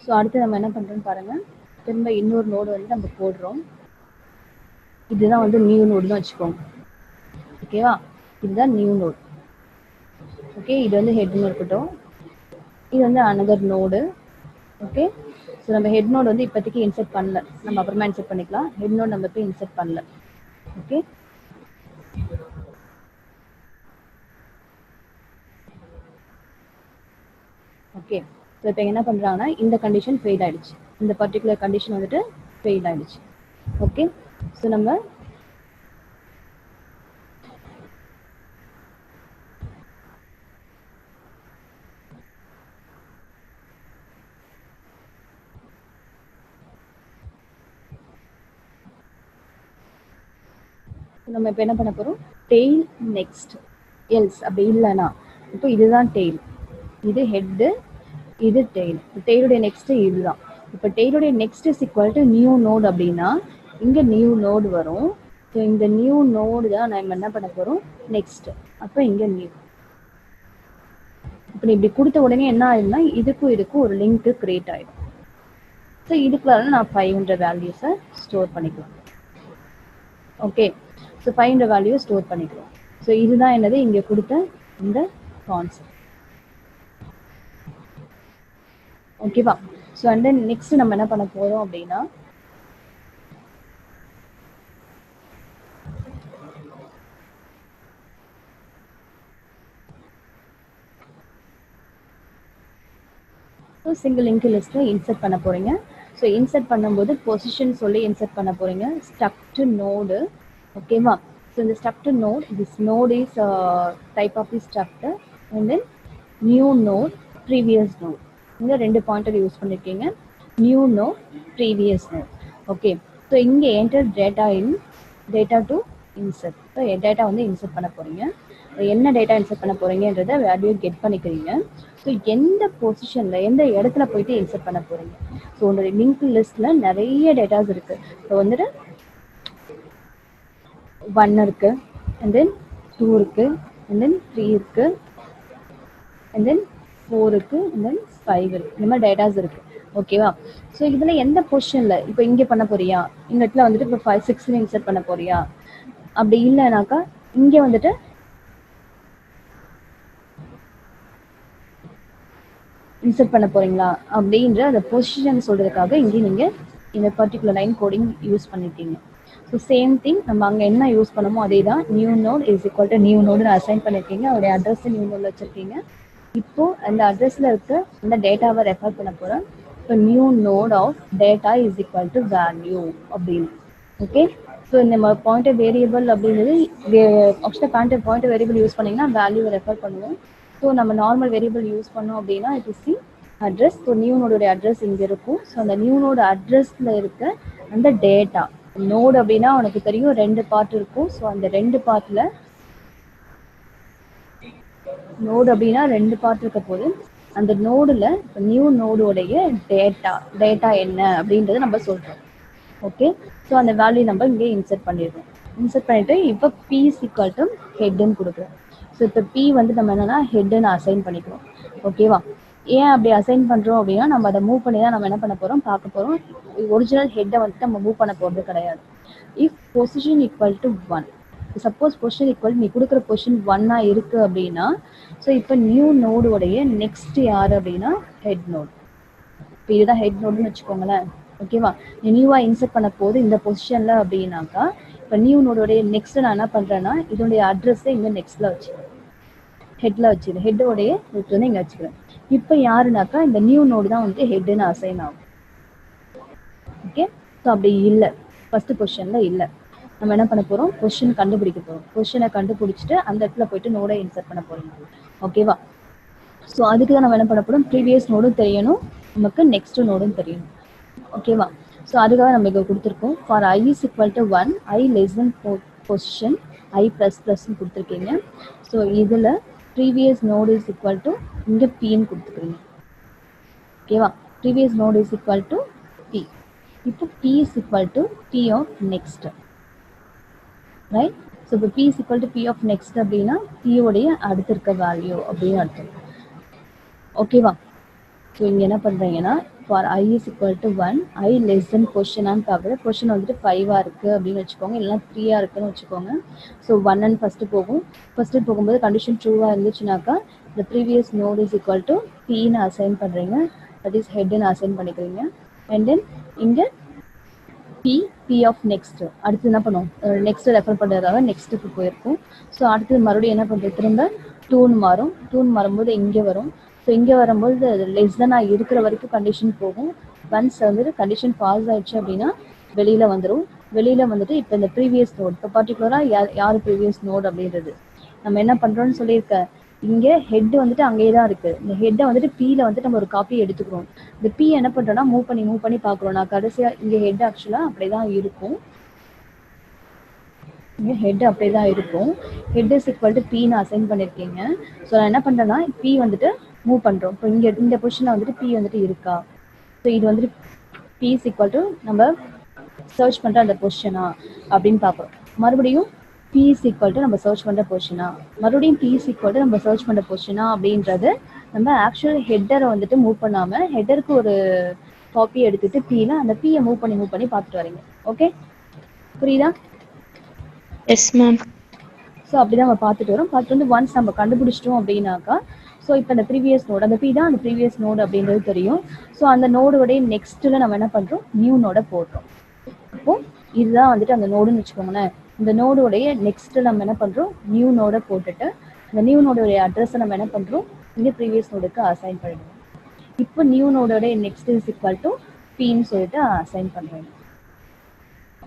ஸோ அடுத்து நம்ம என்ன பண்ணுறோன்னு பாருங்கள். திரும்ப இன்னொரு நோடு வந்து நம்ம போடுறோம். இதுதான் வந்து நியூ நோடுன்னு வச்சுக்கோங்க. ஓகேவா, இதுதான் நியூ நோடு. ஓகே, இது வந்து ஹெட்னு இருக்கட்டும், இது வந்து அனதர் நோடு. ஓகே, ஸோ நம்ம ஹெட் நோடு வந்து இப்போதைக்கு இன்சர்ட் பண்ணல, நம்ம அப்புறமா இன்சர்ட் பண்ணிக்கலாம். ஹெட் நோடு நம்ம இப்போ இன்சர்ட் பண்ணல. ஓகே, ஓகே, ஸோ இப்போ என்ன பண்ணுறாங்கன்னா இந்த கண்டிஷன் ஃபெயில் ஆகிடுச்சு, இந்த பர்டிகுலர் கண்டிஷன் வந்துட்டு ஃபெயில் ஆகிடுச்சு. ஓகே, ஸோ நம்ம இப்போ என்ன பண்ண போகிறோம், டெய்ல் நெக்ஸ்ட் எல்ஸ் அப்படி இல்லைனா இப்போ இதுதான் டெய்ல், இது ஹெட்டு, இது டெய்ல். டெய்லுடைய நெக்ஸ்ட் இதுதான். இப்போ டெய்லுடைய next is equal to new node அப்படின்னா இங்கே நியூ நோடு வரும். ஸோ இந்த நியூ நோடு தான் நம்ம என்ன பண்ண போகிறோம் நெக்ஸ்ட். அப்போ இங்கே நியூ. இப்போ இப்படி கொடுத்த உடனே என்ன ஆயிடும்னா இதுக்கும் ஒரு லிங்க் கிரியேட் ஆயிடும். ஸோ இதுக்குள்ள நான் 500 வேல்யூஸை ஸ்டோர் பண்ணிக்கலாம். ஓகே, ஸோ 500 வேல்யூ ஸ்டோர் பண்ணிக்கலாம். ஸோ இதுதான் என்னது இங்கே கொடுத்த இந்த கான்செப்ட். ஓகேவா? ஸோ அண்ட் தென் நெக்ஸ்ட் நம்ம என்ன பண்ண போறோம் அப்படின்னா சிங்கிள் லிங்க் லிஸ்ட்டை இன்சர்ட் பண்ண போறீங்க. ஸோ இன்சர்ட் பண்ணும்போது பொசிஷன் சொல்லி இன்சர்ட் பண்ண போறீங்க. Struct node. ஓகேவா? ஸோ இந்த struct node, this node is type of the struct and then new node, previous node. இந்த 2 பாயிண்டர் யூஸ் பண்ணிருக்கீங்க. New node, previous node. Okay, so இங்கே enter data in data to insert. So data வந்து insert பண்ண போறீங்க. என்ன data insert பண்ண போறீங்கன்றத value get பண்ணிக்கிறீங்க. ஸோ எந்த பொசிஷனில் எந்த இடத்துல போயிட்டு இன்சர்ட் பண்ண போறீங்க. ஸோ உங்களுடைய லிங்க் லிஸ்ட்டில் நிறைய டேட்டாஸ் இருக்கு. ஸோ வந்துட்டு 1 இருக்கு, அண்ட் தென் 2 இருக்கு, அண்ட் தென் 3 இருக்கு, அண்ட் தென் 4 இருக்கு, அண்ட் தென் 5 இருக்கு. இந்த மாதிரி டேட்டாஸ் இருக்கு. ஓகேவா? ஸோ இதில் எந்த பொசிஷனில் இப்போ இங்கே பண்ண போறியா, இந்த இடத்துல வந்துட்டு இப்போ 5, 6 இன்சர்ட் பண்ண போறியா, அப்படி இல்லைனாக்கா இங்கே வந்துட்டு இன்சர்ட் பண்ண போறீங்களா அப்படின்ற அந்த பொசிஷன் சொல்றதுக்காக இங்கே நீங்க இந்த பர்டிகுலர் லைன் கோடிங் யூஸ் பண்ணிட்டீங்க. ஸோ சேம் திங் நம்ம அங்கே என்ன யூஸ் பண்ணமோ அதே தான். New node is equal to new node assign பண்ணிருக்கீங்க. அவருடைய அட்ரஸ் நியூ நோட்ல வச்சிருக்கீங்க. இப்போ அந்த அட்ரஸ்ல இருக்க அந்த டேட்டாவை ரெஃபர் பண்ண போறோம். இப்போ new node of data is equal to value அப்படின்னு. ஓகே, ஸோ நம்ம பாயிண்டர் வேரியபிள் அப்படிங்கிறது ஆக்சுவலாக பாயிண்டர் வேரியபிள் யூஸ் பண்ணிங்கன்னா வேல்யூவை ரெஃபர் பண்ணுவோம். ஸோ நம்ம நார்மல் வேரியபிள் யூஸ் பண்ணோம் அப்படின்னா it is the address. So new நோடுடைய அட்ரஸ் இங்கே இருக்கும். ஸோ அந்த நியூ நோடு அட்ரஸில் இருக்க அந்த டேட்டா நோடு அப்படின்னா உனக்கு தெரியும் 2 பார்ட் இருக்கும். ஸோ அந்த 2 பார்ட்டில் நோடு அப்படின்னா 2 பார்ட் இருக்க போது அந்த நோடில் நியூ நோடுடைய டேட்டா என்ன அப்படின்றத நம்ம சொல்கிறோம். ஓகே, ஸோ அந்த வேல்யூ நம்ம இங்கே இன்சர்ட் பண்ணிடுறோம். இன்சர்ட் பண்ணிட்டு இப்போ பி ஈக்குவல் டு ஹெட்னு கொடுக்குறோம். ஸோ இப்போ பி வந்து நம்ம என்னன்னா ஹெட்னு அசைன் பண்ணிக்கிறோம். ஓகேவா? ஏன் அப்படி அசைன் பண்ணுறோம் அப்படின்னா நம்ம அதை மூவ் பண்ணி தான் நம்ம என்ன பண்ண போகிறோம் பார்க்க போகிறோம். ஒரிஜினல் ஹெட்டை வந்துட்டு நம்ம மூவ் பண்ண போகிறது கிடையாது. If position equal to 1, suppose position equal நீ கொடுக்குற பொசிஷன் 1 இருக்குது அப்படின்னா ஸோ இப்போ நியூ நோடுடைய நெக்ஸ்ட் யார் அப்படின்னா ஹெட் நோடு. இப்போ இதுதான் ஹெட் நோடுன்னு வச்சுக்கோங்களேன். ஓகேவா? நியூவாக இன்சர்ட் பண்ண போது இந்த பொசிஷனில் அப்படின்னாக்கா இப்போ நியூ நோடுடைய நெக்ஸ்ட் நான் என்ன பண்ணுறேன்னா இதோடைய அட்ரஸை இங்கே நெக்ஸ்ட்டில் வச்சுக்கிறேன், ஹெட்டில் வச்சுக்கிறேன். ஹெட்டோடைய ரூட் வந்து இங்கே வச்சுக்கிறேன். இப்போ யாருனாக்கா இந்த நியூ நோடு தான் வந்து ஹெட்டுன்னு அசைன் ஆகும். ஓகே, ஸோ அப்படி இல்லை, ஃபர்ஸ்ட் பொசிஷனில் இல்லை. நம்ம என்ன பண்ண போகிறோம், பொசிஷன் கண்டுபிடிக்க போகிறோம். பொசிஷனை கண்டுபிடிச்சிட்டு அந்த இடத்துல போயிட்டு நோடை இன்சர்ட் பண்ண போகிறோம். ஓகேவா? ஸோ அதுக்கு தான் நம்ம என்ன பண்ண போகிறோம், ப்ரீவியஸ் நோடும் தெரியணும், நமக்கு நெக்ஸ்ட் நோடும் தெரியணும். ஓகேவா? ஸோ அதுக்காக நம்ம இங்கே கொடுத்துருக்கோம். For I is equal to 1, I less than position I plus ப்ளஸ்ன்னு கொடுத்துருக்கீங்க. ஸோ இதில் previous node is equal to இங்கே பின்னு கொடுத்துக்கிறீங்க. ஓகேவா? Previous node is equal to P. இப்போ P is equal to P of next, right? So இப்போ P is equal to P of next அப்படின்னா பியோடைய அடுத்து இருக்க வேல்யூ அப்படின்னு அர்த்தம். ஓகேவா? ஸோ இங்கே என்ன பண்ணுறீங்கன்னா for I is equal to 1, I less than பொசிஷனான்னு பார்க்குறது. பொசிஷன் வந்துட்டு 5 இருக்குது அப்படின்னு வச்சுக்கோங்க, இல்லைனா 3 இருக்குன்னு வச்சுக்கோங்க. ஸோ 1 ஃபஸ்ட்டு போகும். ஃபஸ்ட்டு போகும்போது கண்டிஷன் ட்ரூவாக இருந்துச்சுனாக்கா இந்த previous node is equal to பின்னு அசைன் பண்ணுறீங்க, தட் இஸ் ஹெட்னு அசைன் பண்ணிக்கிறீங்க. அண்ட் தென் இங்கே பி ஆஃப் நெக்ஸ்ட் அடுத்து என்ன பண்ணுவோம், நெக்ஸ்ட் ரெஃபர் பண்ணுறதுக்காக நெக்ஸ்ட்டுக்கு போயிருக்கும். ஸோ அடுத்து மறுபடியும் என்ன பண்ணுறது, திரும்ப 2ன்னு மாறும். 2ன்னு மாறும்போது இங்கே வரும். ஸோ இங்கே வரும்போது லெஸ் தெனாக இருக்கிற வரைக்கும் கண்டிஷன் போகும். ஒன்ஸ் வந்துட்டு கண்டிஷன் பாஸ் ஆயிடுச்சு அப்படின்னா வெளியில் வந்துடும். வெளியில் வந்துட்டு இப்போ இந்த ப்ரீவியஸ் நோட், இப்போ பர்டிகுலராக யார் ப்ரீவியஸ் நோட் அப்படின்றது நம்ம என்ன பண்ணுறோன்னு சொல்லியிருக்கேன். இங்கே ஹெட் வந்துட்டு அங்கேயே தான் இருக்குது. இந்த ஹெட்டை வந்துட்டு பியில் வந்துட்டு நம்ம ஒரு காப்பி எடுத்துக்கிறோம். இந்த பி என்ன பண்ணுறோன்னா மூவ் பண்ணி பார்க்குறோம். நான் கடைசியாக இங்கே ஹெட் ஆக்சுவலாக அப்படியே தான் இருக்கும். இங்கே ஹெட் அப்படியே தான் இருக்கும். ஹெட் இஸ் ஈக்குவல் டு பின்னு அசைன் பண்ணியிருக்கீங்க. ஸோ நான் என்ன பண்ணுறேன்னா பி வந்துட்டு மூவ் பண்ணுறோம். இப்போ இங்கே இந்த பொசிஷனில் வந்துட்டு பி வந்துட்டு இருக்கா, ஸோ இது வந்துட்டு பி இஸ் ஈக்குவல் டு நம்ம சர்ச் பண்ணுற அந்த பொசிஷனா அப்படின்னு பார்க்குறோம். மறுபடியும் பி இஸ் ஈக்குவல் டு நம்ம சர்ச் பண்ணுற பொசிஷனா, மறுபடியும் பி இஸ் ஈக்குவல் டு நம்ம சர்ச் பண்ணுற பொசிஷனா அப்படின்றது நம்ம ஆக்சுவல் ஹெட்டரை வந்துட்டு மூவ் பண்ணாம ஹெட்டருக்கு ஒரு காப்பி எடுத்துட்டு பீல அந்த பீயை மூவ் பண்ணி பார்த்துட்டு வரீங்க. ஓகே, புரியுதா? Yes ma'am. ஸோ அப்படிதான் நம்ம பார்த்துட்டு வரோம். பார்த்துட்டு வந்து ஒன்ஸ் நம்ம கண்டுபிடிச்சிட்டோம் அப்படின்னாக்கா, ஸோ இப்போ அந்த ப்ரீவியஸ் நோடு, அந்த பி தான் அந்த ப்ரீவியஸ் நோடு அப்படின்றது தெரியும். ஸோ அந்த நோடுடைய நெக்ஸ்ட்டில் நம்ம என்ன பண்ணுறோம், நியூ நோடை போடுறோம். அப்போ இதுதான் வந்துட்டு அந்த நோடுன்னு வச்சுக்கோங்களேன். இந்த நோடுடைய நெக்ஸ்ட்டு நம்ம என்ன பண்ணுறோம், நியூ நோடை போட்டுட்டு அந்த நியூ நோடுடைய அட்ரஸை நம்ம என்ன பண்ணுறோம், இங்கே ப்ரீவியஸ் நோடுக்கு அசைன் பண்ணிடுவோம். இப்போ நியூ நோடோடைய நெக்ஸ்ட் இஸ் ஈக்குவல் டு பின்னு சொல்லிட்டு அசைன் பண்ணுறோம்.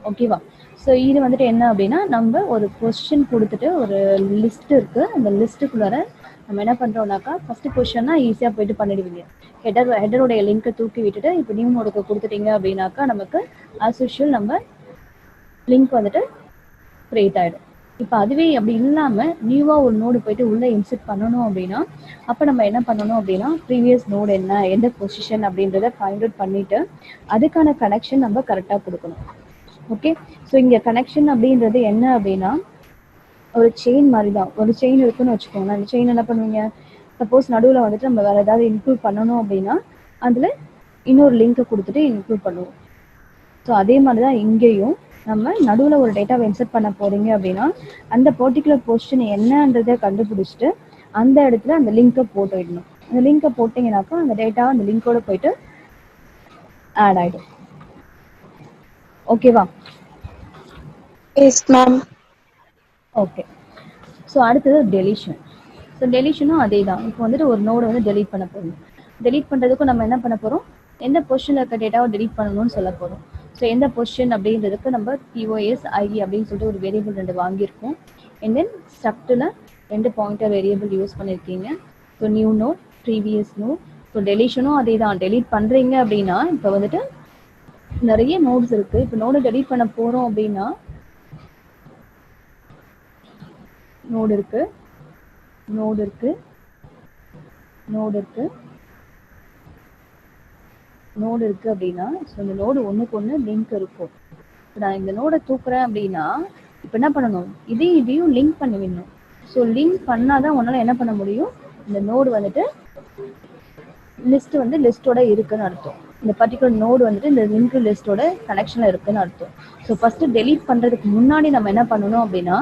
ஓகேவா? ஸோ இது வந்துட்டு என்ன அப்படின்னா, நம்ம ஒரு கொஸ்டின் கொடுத்துட்டு ஒரு லிஸ்ட் இருக்குது, அந்த லிஸ்ட்டுக்குள்ளார நம்ம என்ன பண்ணுறோம்னாக்கா, ஃபஸ்ட்டு கொஸ்டின்னா ஈஸியாக போயிட்டு பண்ணிடுவீங்க. ஹெடருடைய லிங்க்கை தூக்கி விட்டுட்டு இப்போ நியூ நோடுக்கு கொடுத்துட்டீங்க அப்படின்னாக்கா நமக்கு ஆஸ் யூஷுவல் நம்ம லிங்க் வந்துட்டு க்ரியேட் ஆகிடும். இப்போ அதுவே அப்படி இல்லாமல் நியூவாக ஒரு நோடு போயிட்டு உள்ளே இன்செர்ட் பண்ணணும் அப்படின்னா, அப்போ நம்ம என்ன பண்ணணும் அப்படின்னா, ப்ரீவியஸ் நோடு என்ன, எந்த பொசிஷன் அப்படின்றத ஃபைண்ட் அவுட் பண்ணிவிட்டு அதுக்கான கனெக்ஷன் நம்ம கரெக்டாக கொடுக்கணும். ஓகே, ஸோ இங்கே கனெக்ஷன் அப்படின்றது என்ன அப்படின்னா, ஒரு செயின் மாதிரி தான். ஒரு செயின் இருக்குன்னு வச்சுக்கோங்க. அந்த செயின் என்ன பண்ணுவீங்க, சப்போஸ் நடுவில் வந்துட்டு நம்ம வேறு ஏதாவது இன்க்ளூட் பண்ணணும் அப்படின்னா அதில் இன்னொரு லிங்க்கை கொடுத்துட்டு இன்க்ளூட் பண்ணுவோம். ஸோ அதே மாதிரி தான் இங்கேயும் நம்ம நடுவில் ஒரு டேட்டாவை இன்சர்ட் பண்ண போகிறீங்க அப்படின்னா அந்த பர்டிகுலர் பொசிஷன் என்னன்றதை கண்டுபிடிச்சிட்டு அந்த இடத்துல அந்த லிங்க்கை போட்டுடணும். அந்த லிங்க்கை போட்டிங்கனாக்கா அந்த டேட்டா அந்த லிங்கோட போயிட்டு ஆட் ஆகிடும். ஓகேவா? Yes ma'am. ஓகே, ஸோ அடுத்தது டெலிஷன். ஸோ டெலிஷனும் அதே தான். இப்போ வந்துட்டு ஒரு நோடை வந்து டெலீட் பண்ண போகிறோம். டெலீட் பண்ணுறதுக்கும் நம்ம என்ன பண்ண போகிறோம், எந்த பொசிஷனில் இருக்க டேட்டாவை டெலீட் பண்ணணும்னு சொல்ல போகிறோம். ஸோ எந்த பொசிஷன் அப்படின்றதுக்கு நம்ம பிஓஎஸ் ஐஇ அப்படின்னு சொல்லிட்டு ஒரு வேரியபிள் 2 வாங்கியிருக்கோம். அண்ட் தென் ஸ்ட்ரக்டில் 2 பாயிண்டர் வேரியபிள் யூஸ் பண்ணியிருக்கீங்க. So new node, previous node. So டெலிஷனும் அதே தான். டெலீட் பண்ணுறீங்க அப்படின்னா இப்போ வந்துட்டு நிறைய நோட்ஸ் இருக்குது. இப்போ நோடை டெலீட் பண்ண போகிறோம் அப்படின்னா நோடு இருக்கு, நோடு இருக்கு, நோடு இருக்கு, நோடு இருக்கு அப்படின்னா ஸோ இந்த நோடு ஒன்றுக்கு ஒன்று லிங்க் இருக்கும். இப்போ நான் இந்த நோடை தூக்குறேன் அப்படின்னா இப்போ என்ன பண்ணணும், இதையும் லிங்க் பண்ணி விடணும். ஸோ லிங்க் பண்ணாதான் உன்னால் என்ன பண்ண முடியும், இந்த நோடு வந்துட்டு லிஸ்ட் வந்து லிஸ்ட்டோட இருக்குன்னு அர்த்தம். இந்த பர்டிகுலர் நோடு வந்துட்டு இந்த லிங்க் லிஸ்ட்டோட கனெக்ஷனில் இருக்குன்னு அர்த்தம். ஸோ ஃபஸ்ட்டு டெலீட் பண்ணுறதுக்கு முன்னாடி நம்ம என்ன பண்ணணும் அப்படின்னா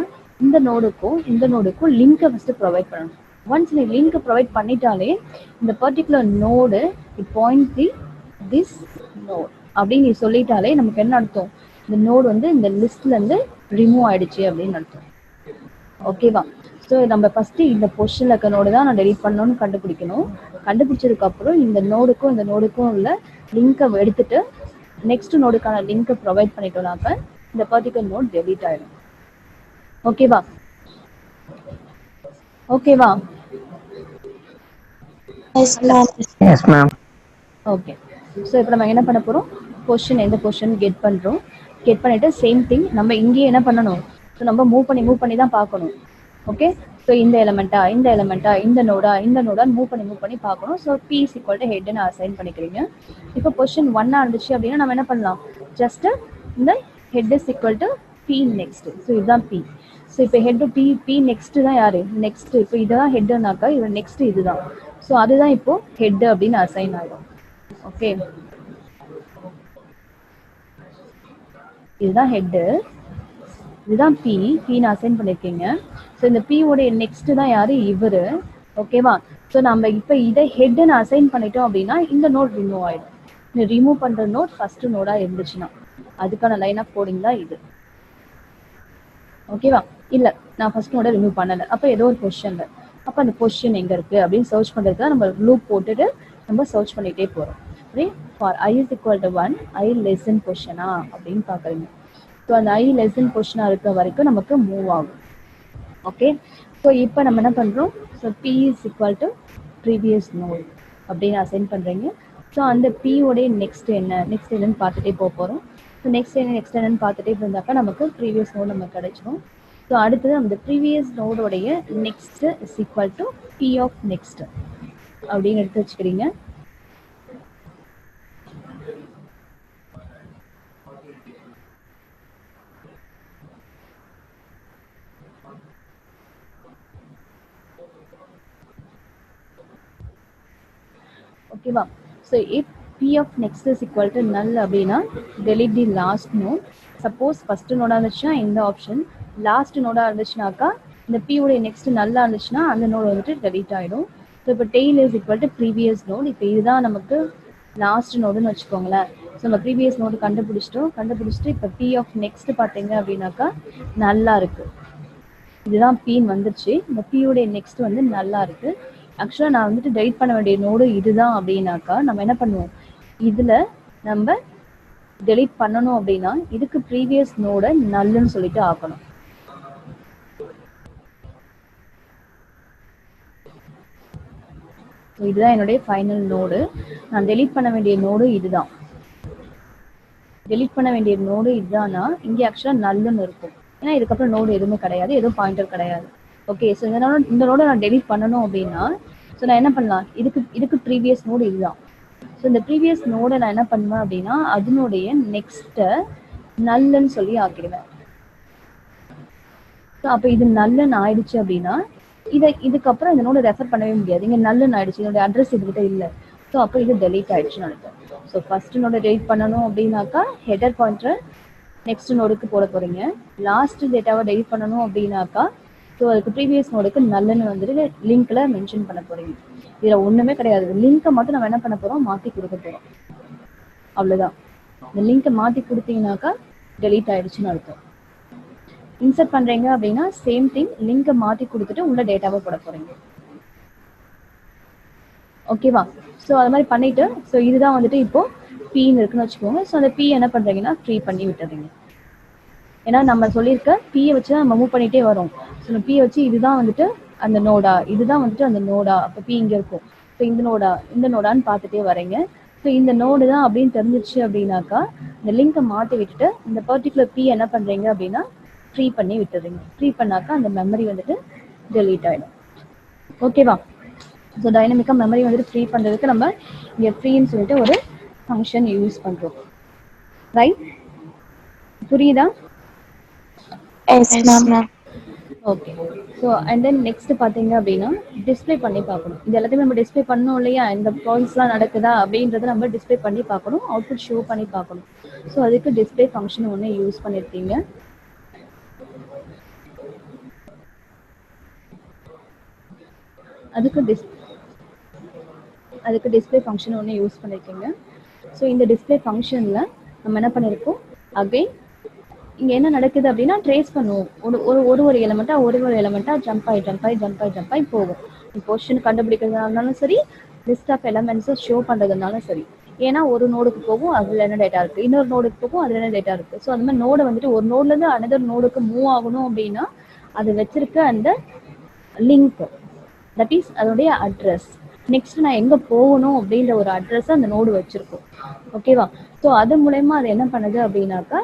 இந்த நோடுக்கும் லிங்கை ஃபஸ்ட்டு ப்ரொவைட் பண்ணணும். ஒன்ஸ் நீ லிங்க் ப்ரொவைட் பண்ணிட்டாலே இந்த particular node it point this node அப்படின்னு நீ சொல்லிட்டாலே நமக்கு என்ன அர்த்தம், இந்த நோடு வந்து இந்த லிஸ்ட்லேருந்து ரிமூவ் ஆயிடுச்சு அப்படின்னு அர்த்தம். ஓகேவா? ஸோ நம்ம ஃபஸ்ட்டு இந்த பொசிஷனில் இருக்க நோடு தான் நான் டெலீட் பண்ணணும்னு கண்டுபிடிக்கணும். கண்டுபிடிச்சதுக்கப்புறம் இந்த நோடுக்கும் உள்ள லிங்கை எடுத்துட்டு நெக்ஸ்ட் நோடுக்கான லிங்கை ப்ரொவைட் பண்ணிட்டோம்னாக்க இந்த பர்டிகுலர் நோட் டெலீட் ஆகிடும். ஓகேவா? ஓகேவா? Yes ma'am. ஓகே, ஸோ இப்போ நம்ம என்ன பண்ண போகிறோம், பொசிஷன் எந்த பொசிஷன் கெட் பண்ணுறோம். கெட் பண்ணிவிட்டு சேம் திங் நம்ம இங்கேயே என்ன பண்ணணும், ஸோ நம்ம மூவ் பண்ணி தான் பார்க்கணும். ஓகே, ஸோ இந்த எலமெண்ட்டா இந்த நோடா மூவ் பண்ணி பார்க்கணும். So P is equal to ஹெட்னு அசைன் பண்ணிக்கிறீங்க. இப்போ பொசிஷன் 1 இருந்துச்சு அப்படின்னா நம்ம என்ன பண்ணலாம், ஜஸ்ட்டு இந்த head is equal to p next. So இதுதான் பி. ஸோ இப்போ ஹெட் பி நெக்ஸ்ட்டு தான் யார், நெக்ஸ்ட்டு. இப்போ இதுதான் ஹெட்டுனாக்கா இது நெக்ஸ்ட் இதுதான். ஸோ அதுதான் இப்போ ஹெட் அப்படின்னு அசைன் ஆகிடும். ஓகே, இதுதான் ஹெட்டு, இதுதான் பின்னு அசைன் பண்ணியிருக்கீங்க. ஸோ இந்த பியோடைய நெக்ஸ்ட் தான் யாரு, இவர். ஓகேவா? ஸோ நம்ம இப்போ இதை ஹெட்னு அசைன் பண்ணிட்டோம் அப்படின்னா இந்த நோட் ரிமூவ் ஆகிடும். இந்த ரிமூவ் பண்ணுற நோட் ஃபர்ஸ்ட் நோடாக இருந்துச்சுன்னா அதுக்கான லைன் ஆஃப் கோடிங் தான் இது. ஓகேவா? இல்லை நான் ஃபர்ஸ்ட் நோட ரிமூவ் பண்ணலை, அப்போ ஏதோ ஒரு பொசிஷனில், அப்போ அந்த பொசிஷன் எங்கே இருக்குது அப்படின்னு சர்ச் பண்ணுறதுக்கு தான் நம்ம லூப் போட்டுட்டு நம்ம சர்ச் பண்ணிகிட்டே போகிறோம். For i is equal to 1, i less than பொசிஷனா அப்படின்னு பார்க்குறீங்க. ஸோ அந்த i less than பொசிஷனாக இருக்க வரைக்கும் நமக்கு மூவ் ஆகும். ஓகே, ஸோ இப்போ நம்ம என்ன பண்ணுறோம், so p is equal to previous node அப்படின்னு அசைன் பண்ணுறீங்க. ஸோ அந்த பியோடைய நெக்ஸ்ட் என்னன்னு பார்த்துட்டே போகிறோம். ஸோ நெக்ஸ்ட் என்னன்னு பார்த்துட்டே இருந்தாக்கா நமக்கு ப்ரீவியஸ் நோட் நமக்கு கிடைச்சிடும். ஸோ அடுத்தது அந்த ப்ரீவியஸ் நோடோடைய next is equal to P of next அப்படின்னு எடுத்து வச்சுக்கிறீங்க. ஓகேவா? So if P of next is equal to null அப்படின்னா delete the last node. Suppose first நோடாக இருந்துச்சுன்னா இந்த ஆப்ஷன், லாஸ்ட் நோடாக இருந்துச்சுனாக்கா இந்த P உடைய நெக்ஸ்ட் நல்லா இருந்துச்சுன்னா அந்த நோடு வந்துட்டு delete ஆகிடும். ஸோ இப்போ tail is equal to previous node. இப்போ இதுதான் நமக்கு லாஸ்ட் நோடுன்னு வச்சுக்கோங்களேன். ஸோ நம்ம ப்ரீவியஸ் நோடு கண்டுபிடிச்சிட்டு இப்போ பி ஆஃப் நெக்ஸ்ட் பார்த்தீங்க அப்படின்னாக்கா நல்லா இருக்கு. இதுதான் பீன் வந்துருச்சு. இந்த பியோடைய நெக்ஸ்ட் வந்து நல்லா இருக்கு. ஆக்சுவலாக நான் வந்துட்டு டெலிட் பண்ண வேண்டிய நோடு இதுதான் அப்படின்னாக்கா நம்ம என்ன பண்ணுவோம், இதில் நம்ம டெலிட் பண்ணணும் அப்படின்னா இதுக்கு ப்ரீவியஸ் நோடை நல்லுன்னு சொல்லிட்டு ஆக்கணும். இதுதான் என்னுடைய ஃபைனல் நோடு. நான் டெலிட் பண்ண வேண்டிய நோடு இதுதான். டெலிட் பண்ண வேண்டிய நோடு இதுதான்னா இங்கே ஆக்சுவலாக நல்லுன்னு இருக்கும். ஏன்னா இதுக்கப்புறம் நோடு எதுவுமே கிடையாது, எதுவும் பாயிண்டர் கிடையாது. ஓகே, ஸோ இந்த நோடை நான் டெலிட் பண்ணணும் அப்படின்னா ஸோ நான் என்ன பண்ணலாம், இதுக்கு ப்ரீவியஸ் நோடு இதுதான். ஸோ இந்த ப்ரீவியஸ் நோடை நான் என்ன பண்ணுவேன் அப்படின்னா அதனுடைய நெக்ஸ்ட்டை நல்லுன்னு சொல்லி ஆக்கிடுவேன். ஸோ அப்போ இது நல்லுன்னு ஆயிடுச்சு அப்படின்னா இதுக்கப்புறம் இந்த நோடை ரெஃபர் பண்ணவே முடியாது. இங்கே நல்லுன்னு ஆயிடுச்சு, இதோட அட்ரஸ் இதுக்கிட்ட இல்லை. ஸோ அப்போ இது டெலீட் ஆயிடுச்சுன்னு அர்த்தம். ஸோ ஃபர்ஸ்ட் நோட டெலிட் பண்ணணும் அப்படின்னாக்கா ஹெடர் பாயிண்டர் நெக்ஸ்ட் நோடுக்கு போட போறீங்க. லாஸ்ட் டேட்டாவை டெலிட் பண்ணணும் அப்படின்னாக்கா ஸோ அதுக்கு ப்ரீவியஸ் நோடுக்கு நல்லுன்னு வந்துட்டு லிங்க்ல மென்ஷன் பண்ண போறீங்க. இதில் ஒன்றுமே கிடையாது, லிங்கை மட்டும் நம்ம என்ன பண்ண போறோம், மாற்றி கொடுக்க போறோம். அவ்வளோதான். இந்த லிங்கை மாற்றி கொடுத்தீங்கன்னாக்கா டெலீட் ஆயிடுச்சுன்னு அர்த்தம். இன்சர்ட் பண்றீங்க அப்படின்னா சேம் திங், லிங்கை மாற்றி கொடுத்துட்டு உள்ள டேட்டாவை போட போறீங்க. ஓகேவா? ஸோ அது மாதிரி பண்ணிட்டு ஸோ இதுதான் வந்துட்டு இப்போ பீன்னு இருக்குன்னு வச்சுக்கோங்க. ஸோ அந்த பி என்ன பண்றீங்கன்னா ஃப்ரீ பண்ணி விட்டுறீங்க. ஏன்னா நம்ம சொல்லியிருக்க பியை வச்சு தான் நம்ம மூவ் பண்ணிட்டே வரோம். ஸோ பியை வச்சு இதுதான் வந்துட்டு அந்த நோடா, இதுதான் வந்துட்டு அந்த நோடா, அப்போ பி இங்கே இருக்கும். ஸோ இந்த நோடான்னு பார்த்துட்டே வரீங்க. ஸோ இந்த நோடு தான் அப்படின்னு தெரிஞ்சிச்சு அப்படின்னாக்கா இந்த லிங்கை மாற்றி விட்டுட்டு இந்த பர்டிகுலர் பி என்ன பண்ணுறீங்க அப்படின்னா ஃப்ரீ பண்ணி விட்டுறீங்க. ஃப்ரீ பண்ணாக்கா அந்த மெமரி வந்துட்டு டெலீட் ஆகிடும். ஓகேவா? ஸோ டைனமிக்காக மெமரி வந்துட்டு ஃப்ரீ பண்ணுறதுக்கு நம்ம இங்கே ஃப்ரீன்னு சொல்லிட்டு ஒரு ஃபங்க்ஷன் யூஸ் பண்ணுறோம். ரைட்? புரியுதா? Yes, ma'am. Okay. So and then next பார்த்தீங்க அப்படின்னா டிஸ்பிளே பண்ணி பார்க்கணும். இது எல்லாத்தையுமே நம்ம டிஸ்பிளே பண்ணணும் இல்லையா, இந்த ப்ராசஸ்லாம் நடக்குதா அப்படின்றத நம்ம டிஸ்பிளே பண்ணி பார்க்கணும், அவுட்புட் ஷோ பண்ணி பார்க்கணும். ஸோ அதுக்கு டிஸ்பிளே ஃபங்க்ஷன் ஒன்று யூஸ் பண்ணியிருக்கீங்க. அதுக்கு டிஸ்பிளே ஃபங்க்ஷன் ஒன்று யூஸ் பண்ணியிருக்கீங்க. ஸோ இந்த டிஸ்பிளே ஃபங்க்ஷனில் நம்ம என்ன பண்ணியிருக்கோம், அகைன் இங்கே என்ன நடக்குது அப்படின்னா ட்ரேஸ் பண்ணுவோம். ஒரு எலமெண்ட்டாக ஜம்ப் ஆகி போகும். பொசிஷன் கண்டுபிடிக்கிறதுனாலும் சரி, லிஸ்ட் ஆஃப் எலமெண்ட்ஸை ஷோ பண்ணுறதுனாலும் சரி. ஏன்னா ஒரு நோடுக்கு போகும், அதில் என்ன டேட்டா இருக்குது, இன்னொரு நோடுக்கு போகும், அதில் என்ன டேட்டா இருக்குது. ஸோ அந்த மாதிரி நோடை வந்துட்டு ஒரு நோட்லேருந்து அனதர் நோடுக்கு மூவ் ஆகணும் அப்படின்னா அது வச்சிருக்க அந்த லிங்க், தட் இஸ் அதோடைய அட்ரஸ். நெக்ஸ்ட் நான் எங்கே போகணும் அப்படின்ற ஒரு அட்ரஸை அந்த நோடு வச்சிருக்கோம். ஓகேவா? ஸோ அது மூலயமா அது என்ன பண்ணுது அப்படின்னாக்கா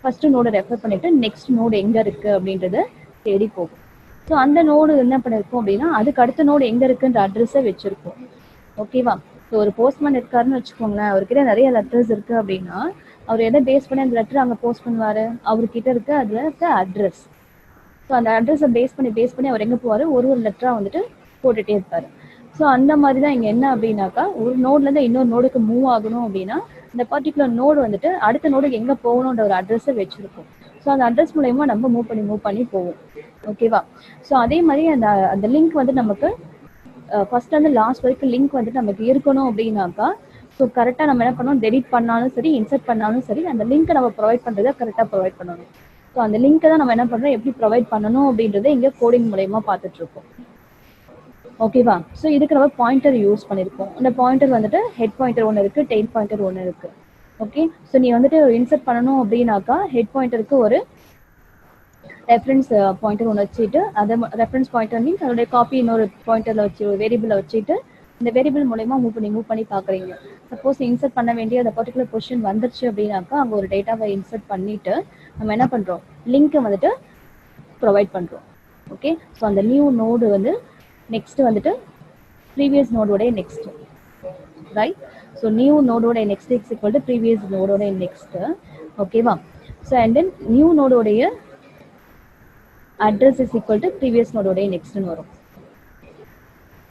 ஃபர்ஸ்ட் நோடை ரெஃபர் பண்ணிட்டு நெக்ஸ்ட் நோடு எங்கே இருக்கு அப்படின்றத தேடி போகும். ஸோ அந்த நோடு என்ன பண்ணிருக்கோம் அப்படின்னா அதுக்கு அடுத்த நோடு எங்கே இருக்குன்ற அட்ரஸை வச்சிருக்கோம். ஓகேவா? ஸோ ஒரு போஸ்ட்மேன் இருக்காருன்னு வச்சுக்கோங்களேன், அவர்கிட்ட நிறைய லெட்டர்ஸ் இருக்கு அப்படின்னா அவர் எதை பேஸ் பண்ணி அந்த லெட்டர் அங்கே போஸ்ட் பண்ணுவார், அவர்கிட்ட இருக்க அதில் இருக்க அட்ரஸ். ஸோ அந்த அட்ரஸை பேஸ் பண்ணி அவர் எங்கே போவார், ஒரு லெட்டராக வந்துட்டு போட்டுகிட்டே இருப்பார். ஸோ அந்த மாதிரி தான் இங்கே என்ன அப்படின்னாக்கா ஒரு நோட்லேருந்து இன்னொரு நோடுக்கு மூவ் ஆகணும் அப்படின்னா இந்த பர்டிகுலர் நோடு வந்துட்டு அடுத்த நோடுக்கு எங்கே போகணுன்ற ஒரு அட்ரஸை வச்சுருக்கோம். ஸோ அந்த அட்ரஸ் மூலயமா நம்ம மூவ் பண்ணி போவோம். ஓகேவா? ஸோ அதே மாதிரி அந்த லிங்க் வந்து நமக்கு ஃபர்ஸ்ட் வந்து லாஸ்ட் வரைக்கும் லிங்க் வந்துட்டு நமக்கு இருக்கணும் அப்படின்னாக்கா ஸோ கரெக்டாக நம்ம என்ன பண்ணணும், டெலிட் பண்ணாலும் சரி, இன்சர்ட் பண்ணாலும் சரி, அந்த லிங்க்கை நம்ம ப்ரொவைட் பண்ணுறதை கரெக்டாக ப்ரொவைட் பண்ணணும். ஸோ அந்த லிங்க்கை தான் நம்ம என்ன பண்ணுறோம், எப்படி ப்ரொவைட் பண்ணணும் அப்படின்றத இங்கே கோடிங் மூலயமா பார்த்துட்ருக்கோம். ஓகேவா? ஸோ இதுக்கு நம்ம பாயிண்டர் யூஸ் பண்ணியிருக்கோம். அந்த பாயிண்டர் வந்துட்டு ஹெட் பாயிண்டர் ஒன்று இருக்குது, டெயில் பாயிண்டர் ஒன்று இருக்குது. ஓகே, ஸோ நீ வந்துட்டு இன்சர்ட் பண்ணணும் அப்படின்னாக்கா ஹெட் பாயிண்டருக்கு ஒரு ரெஃபரன்ஸ் பாயிண்டர் ஒன்று வச்சுட்டு அதை ரெஃபரன்ஸ் பாயிண்டர் மீன்ஸ் அதோடைய காப்பி இன்னொரு பாயிண்டரில் வச்சு ஒரு வேரியபிளை வச்சுட்டு இந்த வேரியபிள் மூலயமா மூவ் பண்ணி பார்க்குறீங்க. சப்போஸ் இன்சர்ட் பண்ண வேண்டிய அந்த பர்டிகுலர் பொசிஷன் வந்துருச்சு அப்படின்னாக்கா அங்கே ஒரு டேட்டாவை இன்சர்ட் பண்ணிட்டு நம்ம என்ன பண்ணுறோம், லிங்க்கை வந்துட்டு ப்ரொவைட் பண்ணுறோம். ஓகே, ஸோ அந்த நியூ நோடு வந்து நெக்ஸ்ட் வந்துட்டு ப்ரீவியஸ் நோடோடைய நெக்ஸ்ட், ரைட்? ஸோ நியூ நோடோடைய next is equal to previous நோடோடைய நெக்ஸ்ட். ஓகேவா? ஸோ அண்ட் தென் நியூ நோடோடைய address is equal to previous நோடோடைய நெக்ஸ்ட்னு வரும்.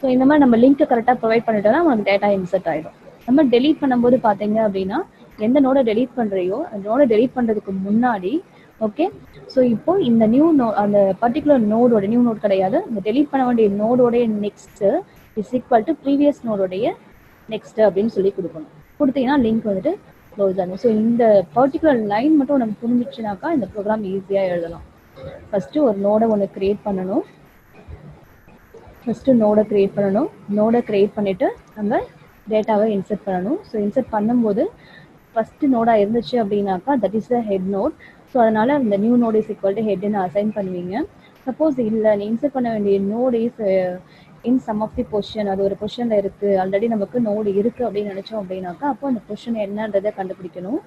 ஸோ இந்த மாதிரி நம்ம லிங்க் கரெக்டாக ப்ரொவைட் பண்ணிட்டோம்னா நமக்கு டேட்டா இன்சர்ட் ஆகிடும். நம்ம டெலீட் பண்ணும்போது பார்த்தீங்க அப்படின்னா எந்த நோடை டெலீட் பண்ணுறியோ அந்த நோடை டெலீட் பண்ணுறதுக்கு முன்னாடி ஓகே. ஸோ இப்போ இந்த நியூ அந்த பர்டிகுலர் நோடோட நியூ நோட் கிடையாது, இந்த டெலீட் பண்ண வேண்டிய நோடோடைய next is equal to previous நோடோடைய நெக்ஸ்ட் அப்படின்னு சொல்லி கொடுக்கணும். கொடுத்தீங்கன்னா லிங்க் வந்துட்டு க்ளோஸ் ஆகும். ஸோ இந்த பர்டிகுலர் லைன் மட்டும் நமக்கு புரிஞ்சிச்சுனாக்கா இந்த ப்ரோக்ராம் ஈஸியாக எழுதலாம். ஃபஸ்ட்டு ஒரு நோடை ஒன்று க்ரியேட் பண்ணணும். ஃபஸ்ட்டு நோடை க்ரியேட் பண்ணணும். நோடை க்ரியேட் பண்ணிவிட்டு நம்ம டேட்டாவை இன்சர்ட் பண்ணணும். ஸோ இன்சர்ட் பண்ணும்போது ஃபஸ்ட்டு நோடாக இருந்துச்சு அப்படின்னாக்கா that is the head node. So அதனால் இந்த new node is equal to ஹெட்னு அசைன் பண்ணுவீங்க. சப்போஸ் இல்லை நீ இன்சர்ட் பண்ண வேண்டிய node is in some of the position, அது ஒரு பொசிஷனில் இருக்குது, ஆல்ரெடி நமக்கு நோடு இருக்குது அப்படின்னு நினச்சோம் அப்படின்னாக்கா அப்போ அந்த பொசிஷன் என்னன்றதை கண்டுபிடிக்கணும்.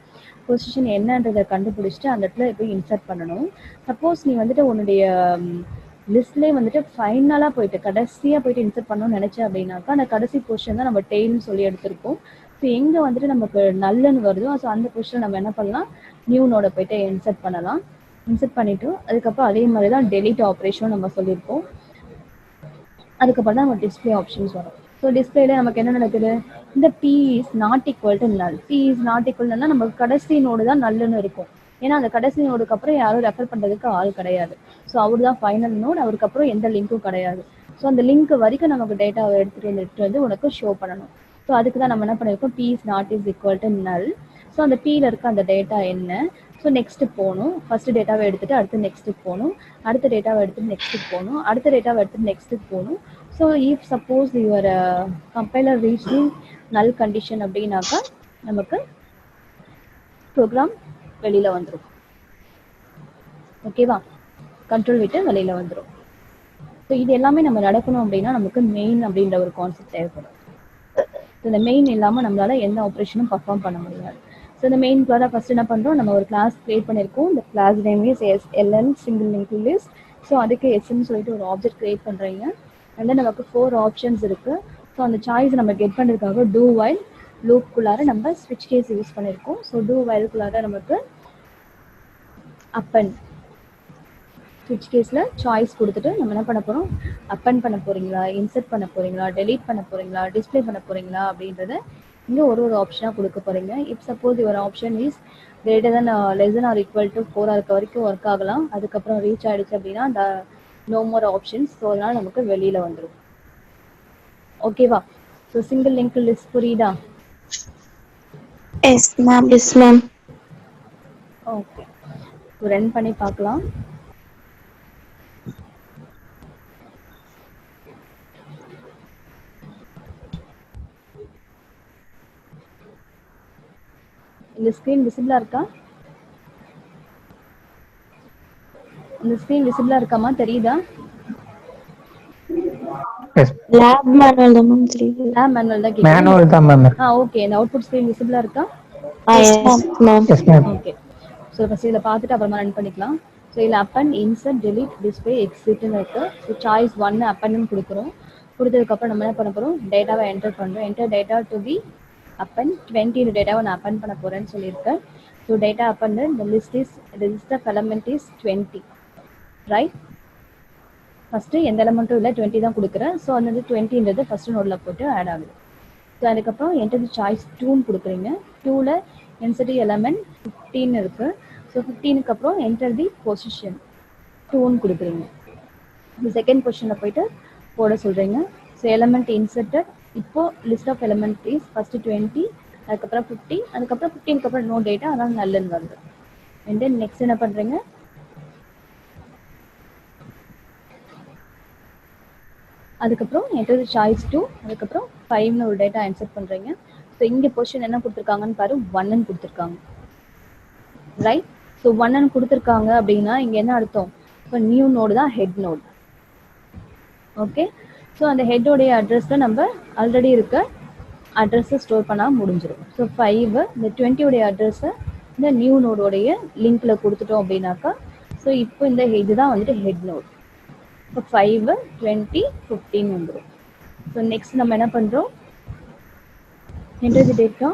பொசிஷன் என்னன்றதை கண்டுபிடிச்சிட்டு அந்த இடத்துல போய் இன்சர்ட் பண்ணணும். சப்போஸ் நீ வந்துட்டு உன்னுடைய லிஸ்ட்லேயே வந்துட்டு ஃபைனலாக போயிட்டு கடைசியாக போயிட்டு இன்சர்ட் பண்ணணும்னு நினச்சேன் அப்படின்னாக்கா அந்த கடைசி பொசிஷன் தான் நம்ம டெய்ல்னு சொல்லி எடுத்திருக்கோம். ஸோ எங்கே வந்துட்டு நமக்கு நல்லன்னு வருதோ ஸோ அந்த பொசிஷன் நம்ம என்ன பண்ணலாம், நியூ நோட போயிட்டு இன்சர்ட் பண்ணலாம். இன்சர்ட் பண்ணிவிட்டு அதுக்கப்புறம் அதே மாதிரி தான் டெலிட் ஆப்ரேஷன் நம்ம சொல்லியிருக்கோம். அதுக்கப்புறம் தான் நம்ம டிஸ்பிளே ஆப்ஷன்ஸ் வரும். ஸோ டிஸ்பிளேல நமக்கு என்ன நடக்குது, இந்த P is not equal to null. P is not ஈக்குவல்னா நமக்கு கடைசி நோடு தான் நல்லுன்னு இருக்கும். ஏன்னா அந்த கடைசி நோடுக்கு அப்புறம் யாரும் ரெஃபர் பண்ணுறதுக்கு ஆள் கிடையாது. ஸோ அவர் தான் ஃபைனல் நோட், அவருக்கு அப்புறம் எந்த லிங்க்கும் கிடையாது. ஸோ அந்த லிங்க் வரைக்கும் நமக்கு டேட்டாவை எடுத்துகிட்டு வந்து உனக்கு ஷோ பண்ணணும். ஸோ அதுக்கு தான் நம்ம என்ன பண்ணியிருக்கோம், p is not is equal to null. So அந்த பியில் இருக்க அந்த டேட்டா என்ன, ஸோ நெக்ஸ்ட்டு போகணும். ஃபஸ்ட்டு டேட்டாவை எடுத்துகிட்டு அடுத்து நெக்ஸ்ட்டுக்கு போகணும், அடுத்த டேட்டாவை எடுத்துகிட்டு நெக்ஸ்ட்டுக்கு போகணும், அடுத்த டேட்டாவை எடுத்துகிட்டு நெக்ஸ்ட்டுக்கு போகணும். So if suppose your compiler reaching நல் கண்டிஷன் அப்படின்னாக்கா நமக்கு ப்ரோக்ராம் வெளியில் வந்துடும். ஓகேவா, கண்ட்ரோல் விட்டு வெளியில் வந்துடும். ஸோ இது எல்லாமே நம்ம நடக்கணும் அப்படின்னா நமக்கு மெயின் அப்படின்ற ஒரு கான்செப்ட் தேவைப்படும். ஸோ இந்த மெயின் இல்லாமல் நம்மளால் எந்த ஆப்ரேஷனும் பர்ஃபார்ம் பண்ண முடியாது. ஸோ இந்த மெயின்காக ஃபஸ்ட் என்ன பண்ணுறோம், நம்ம ஒரு கிளாஸ் க்ரியேட் பண்ணியிருக்கோம். இந்த class name is SLN single link list. So அதுக்கு எஸ்ன்னு சொல்லிட்டு ஒரு ஆப்ஜெக்ட் க்ரியேட் பண்ணுறீங்க. அண்ட் தென் நமக்கு 4 ஆப்ஷன்ஸ் இருக்குது. ஸோ அந்த சாய்ஸ் நம்ம கெட் பண்ணுறதுக்காக டூ வைல் லூப்புக்குள்ளார நம்ம ஸ்விட்ச் கேஸ் யூஸ் பண்ணியிருக்கோம். ஸோ டூ வைலுக்குள்ளார நமக்கு அப்பன் ஸ்விட்ச் கேஸில் சாய்ஸ் கொடுத்துட்டு நம்ம என்ன பண்ண போகிறோம், அப்பன் பண்ண போகிறீங்களா, இன்சர்ட் பண்ண போகிறீங்களா, டெலீட் பண்ண போகிறீங்களா, டிஸ்பிளே பண்ண போகிறீங்களா அப்படின்றத இங்கே ஒரு ஆப்ஷனாக கொடுக்க போகிறீங்க. If suppose your option is greater than less than or equal to 4 இருக்க வரைக்கும் ஒர்க் ஆகலாம். அதுக்கப்புறம் ரீச் ஆகிடுச்சு அப்படின்னா அந்த நோ மோர் ஆப்ஷன்ஸ். ஸோ அதனால் நமக்கு வெளியில் வந்துடும். ஓகேவா, ஸோ சிங்கிள் லிங்க் லிஸ்ட் புரியுதா? Yes ma'am. Yes ma'am. Okay, so run பண்ணி பார்க்கலாம். இந்த ஸ்க்ரீன் விசிபிளாக இருக்கா? இந்த ஸ்க்ரீன் விசிபிளாக இருக்காமா, தெரியுதா? லேப் மேனுவல் தான் மேம் தெரியுது. லேப் மேனுவல் தான் கேக்குது. மேனுவல் தான் மேம். ஓகே, இந்த அவுட்புட் ஸ்க்ரீன் விசிபிளாக இருக்கா? Yes ma'am. Yes ma'am. Okay, so first இதில் பார்த்துட்டு அப்புறமா ரன் பண்ணிக்கலாம். ஸோ இதில் அப்பன் இன்சர்ட் டெலிட் டிஸ்பிளே எக்ஸிட்னு இருக்குது. ஸோ சாய்ஸ் 1 அப்பன்னு கொடுக்குறோம். கொடுத்ததுக்கப்புறம் நம்ம என்ன பண்ண போகிறோம், டேட்டாவை என்டர் பண்ணுறோம். என்டர் டேட்டா டு பி அப்பன் 20 டேட்டாவை நான் அப்பன் பண்ண போகிறேன்னு சொல்லியிருக்கேன். ஸோ டேட்டா அப்பன் இந்த list is register element is 20 right. First எந்த எலமெண்ட்டும் இல்லை, 20 தான் கொடுக்குறேன். ஸோ அந்த 20ன்றது ஃபஸ்ட்டு நோடில் போட்டு ஆட் ஆகுது. ஸோ அதுக்கப்புறம் என்டர் சாய்ஸ் 2ன்னு கொடுக்குறீங்க. 2ல் இன்சர்ட் எலமெண்ட் 15 இருக்குது. ஸோ 15க்கு அப்புறம் என்டர் தி பொசிஷன் 2ன்னு கொடுக்குறீங்க. இந்த செகண்ட் பொசிஷனில் போயிட்டு போட சொல்கிறீங்க. ஸோ எலமெண்ட் இன்சர்ட்டட், இப்போது list of element is first 20, அதுக்கப்புறம் 50, அதுக்கப்புறம் 15க்கு அப்புறம் நோ டேட்டா, அதனால் நல்லன்னு வருது. அண்ட் தென் நெக்ஸ்ட் என்ன பண்ணுறீங்க, அதுக்கப்புறம் என்டர் சாய்ஸ் 2, அதுக்கப்புறம் 5ன்னு ஒரு டேட்டா இன்சர்ட் பண்ணுறீங்க. ஸோ இங்கே பொசிஷன் என்ன கொடுத்துருக்காங்கன்னு பாரு, 1ன்னு கொடுத்துருக்காங்க ரைட். ஸோ 1ன்னு கொடுத்துருக்காங்க அப்படின்னா இங்கே என்ன அர்த்தம், இப்போ நியூ நோடு தான் ஹெட் நோடு. ஓகே, ஸோ அந்த ஹெட்டோடைய அட்ரஸில் நம்ம ஆல்ரெடி இருக்க அட்ரஸை ஸ்டோர் பண்ணால் முடிஞ்சிடும். ஸோ 5 இந்த 20 அட்ரஸை இந்த நியூ நோடோடைய லிங்க்கில் கொடுத்துட்டோம் அப்படின்னாக்கா ஸோ இப்போ இந்த இதுதான் வந்துட்டு ஹெட் நோட். இப்போ 5, 20, 15 வந்துடும். ஸோ நெக்ஸ்ட் நம்ம என்ன பண்ணுறோம், enter the data,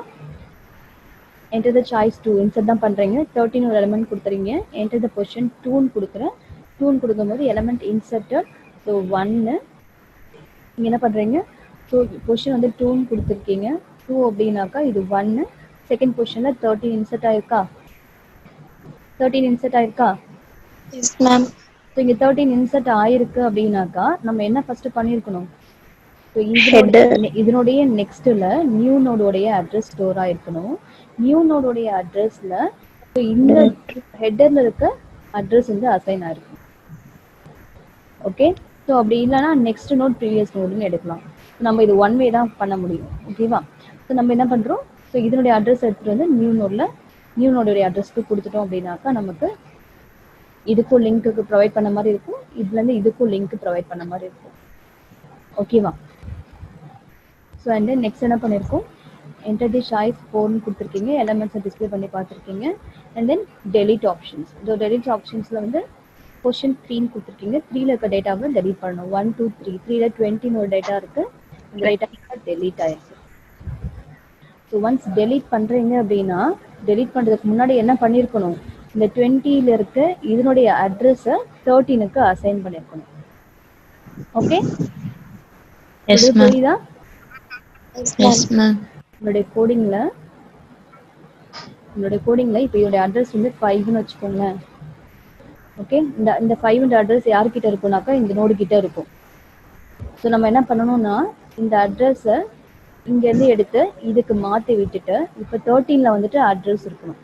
enter the choice 2 insert தான் பண்ணுறீங்க. 13 ஒரு எலமெண்ட் கொடுத்துறீங்க. என்டர் த பொசிஷன் 2ன்னு கொடுக்குறேன். 2ன்னு கொடுக்கும்போது எலமெண்ட் இன்சர்ட்டட், ஸோ 1, நீங்க என்ன பண்றீங்க, ஸோ பொசிஷன் வந்து 2ன்னு கொடுத்துருக்கீங்க. 2 அப்படின்னாக்கா இது 1. செகண்ட் பொசிஷன்ல 13 இன்சர்ட் ஆயிருக்கா? 13 இன்சர்ட் ஆயிருக்கா? Yes ma'am. ஸோ இங்க 13 இன்சர்ட் ஆயிருக்கு அப்படின்னாக்கா நம்ம என்ன ஃபர்ஸ்ட் பண்ணியிருக்கணும், ஸோ இதனுடைய நெக்ஸ்ட்ல நியூ நோடோடைய அட்ரஸ் ஸ்டோர் ஆயிருக்கணும். நியூ நோடோடைய அட்ரஸ்ல இந்த ஹெட்டர்ல இருக்க அட்ரஸ் வந்து அசைன் ஆயிருக்கும். ஓகே, ஸோ அப்படி இல்லைன்னா நெக்ஸ்ட் நோட் ப்ரீவியஸ் நோடுன்னு எடுக்கலாம். நம்ம இது ஒன் வே தான் பண்ண முடியும். ஓகேவா? ஸோ நம்ம என்ன பண்ணுறோம், ஸோ இதனுடைய அட்ரஸ் எடுத்துகிட்டு வந்து நியூ நோடுடைய அட்ரஸ்க்கு கொடுத்துட்டோம் அப்படின்னாக்கா நமக்கு இதுக்கும் லிங்க்கு ப்ரொவைட் பண்ண மாதிரி இருக்கும், இதுலேருந்து இதுக்கும் லிங்க் ப்ரொவைட் பண்ண மாதிரி இருக்கும். ஓகேவா? ஸோ அண்ட் தென் நெக்ஸ்ட் என்ன பண்ணியிருக்கோம், என்டர் தி சாய்ஸ் 4ன்னு கொடுத்துருக்கீங்க, எலமெண்ட்ஸை டிஸ்பிளே பண்ணி பார்த்துருக்கீங்க. And then delete options. So delete ஆப்ஷன்ஸில் வந்து பொசிஷன் 3ன்னு கொடுத்துருக்கீங்க. 3ல இருக்க டேட்டாவை டெலிட் பண்ணணும். 1 2 3 3ல 20 ஒரு டேட்டா இருக்கு, இந்த டேட்டா டெலிட் ஆயிருக்கு. ஸோ ஒன்ஸ் டெலிட் பண்ணுறீங்க அப்படின்னா டெலிட் பண்ணுறதுக்கு முன்னாடி என்ன பண்ணியிருக்கணும், இந்த 20ல இருக்க இதனுடைய அட்ரஸை 13க்கு அசைன் பண்ணியிருக்கணும். ஓகே, புரியுதா? உங்களுடைய கோடிங்ல இப்போ இதோடைய அட்ரஸ் வந்து 5ன்னு வச்சுக்கோங்களேன். ஓகே, இந்த 5 அட்ரஸ் யார்கிட்ட இருக்கும்னாக்கா இந்த நோடு கிட்ட இருக்கும். ஸோ நம்ம என்ன பண்ணணும்னா இந்த அட்ரஸை இங்கேருந்து எடுத்து இதுக்கு மாற்றி விட்டுட்டு இப்போ 13ல வந்துட்டு அட்ரஸ் இருக்கணும்.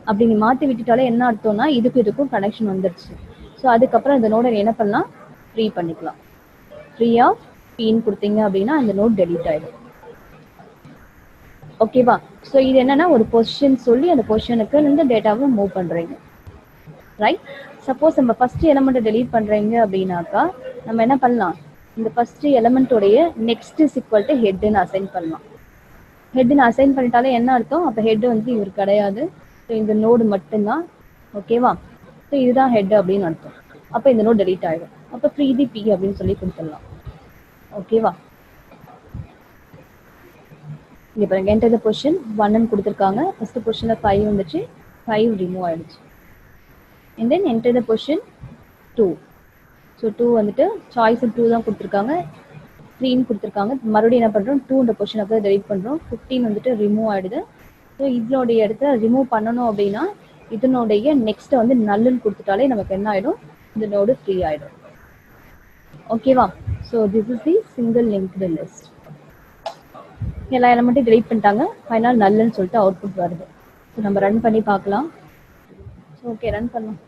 அப்படி நீ மாற்றி விட்டுட்டாலே என்ன அர்த்தம்னா இதுக்கும் கனெக்ஷன் வந்துருச்சு. ஸோ அதுக்கப்புறம் இந்த நோடை என்ன பண்ணலாம், ஃப்ரீ பண்ணிக்கலாம். ஃப்ரீ ஆஃப் பீன்னு கொடுத்தீங்க அப்படின்னா அந்த நோட் டெலிட் ஆயிடும். ஓகேவா? ஸோ இது என்னன்னா ஒரு பொசிஷன் சொல்லி அந்த பொசிஷனுக்கு இந்த டேட்டாவை மூவ் பண்ணுறீங்க. ரைட்? சப்போஸ் நம்ம ஃபர்ஸ்ட் எலமெண்ட்டை டெலீட் பண்ணுறீங்க அப்படின்னாக்கா நம்ம என்ன பண்ணலாம், இந்த ஃபர்ஸ்ட் எலமெண்ட்டோடைய நெக்ஸ்ட் இஸ் ஈக்குவல் டு ஹெட்னு அசைன் பண்ணலாம். ஹெட்னு அசைன் பண்ணிட்டாலே என்ன அர்த்தம், அப்போ ஹெட் வந்து இவர் கிடையாது, ஸோ இந்த நோடு மட்டும்தான். ஓகேவா? ஸோ இதுதான் ஹெட் அப்படின்னு அர்த்தம். அப்போ இந்த நோட் டெலீட் ஆகிடும். அப்போ ஃப்ரீ தி பி அப்படின்னு சொல்லி கொடுத்துடலாம். ஓகேவா? இங்கே பாருங்க, என்டர் தி பொசிஷன் 1ன்னு கொடுத்துருக்காங்க. ஃபர்ஸ்ட் பொசிஷனில் 5 வந்துச்சு, 5 ரிமூவ் ஆயிடுச்சு. and then enter the position 2. So 2 வந்துட்டு சாய்ஸ் 2 தான் கொடுத்துருக்காங்க, 3ன்னு கொடுத்துருக்காங்க. மறுபடியும் என்ன பண்ணுறோம், 2 பொசிஷன் அப்போ டெலிட் பண்ணுறோம். 15 வந்துட்டு ரிமூவ் ஆகிடுது. ஸோ இதனுடைய இடத்த ரிமூவ் பண்ணணும் அப்படின்னா இதனுடைய நெக்ஸ்ட்டை வந்து நல்லுன்னு கொடுத்துட்டாலே நமக்கு என்ன ஆகிடும், இந்த நோடு ஃப்ரீ ஆகிடும். ஓகேவா? So this is the single linked list. எல்லா எலமெண்ட்டையும் டெலிட் பண்ணிட்டாங்க, ஃபைனல் நல்லுன்னு சொல்லிட்டு அவுட்புட் வருது. ஸோ நம்ம ரன் பண்ணி பார்க்கலாம். ஓகே, ரன் பண்ணலாம்.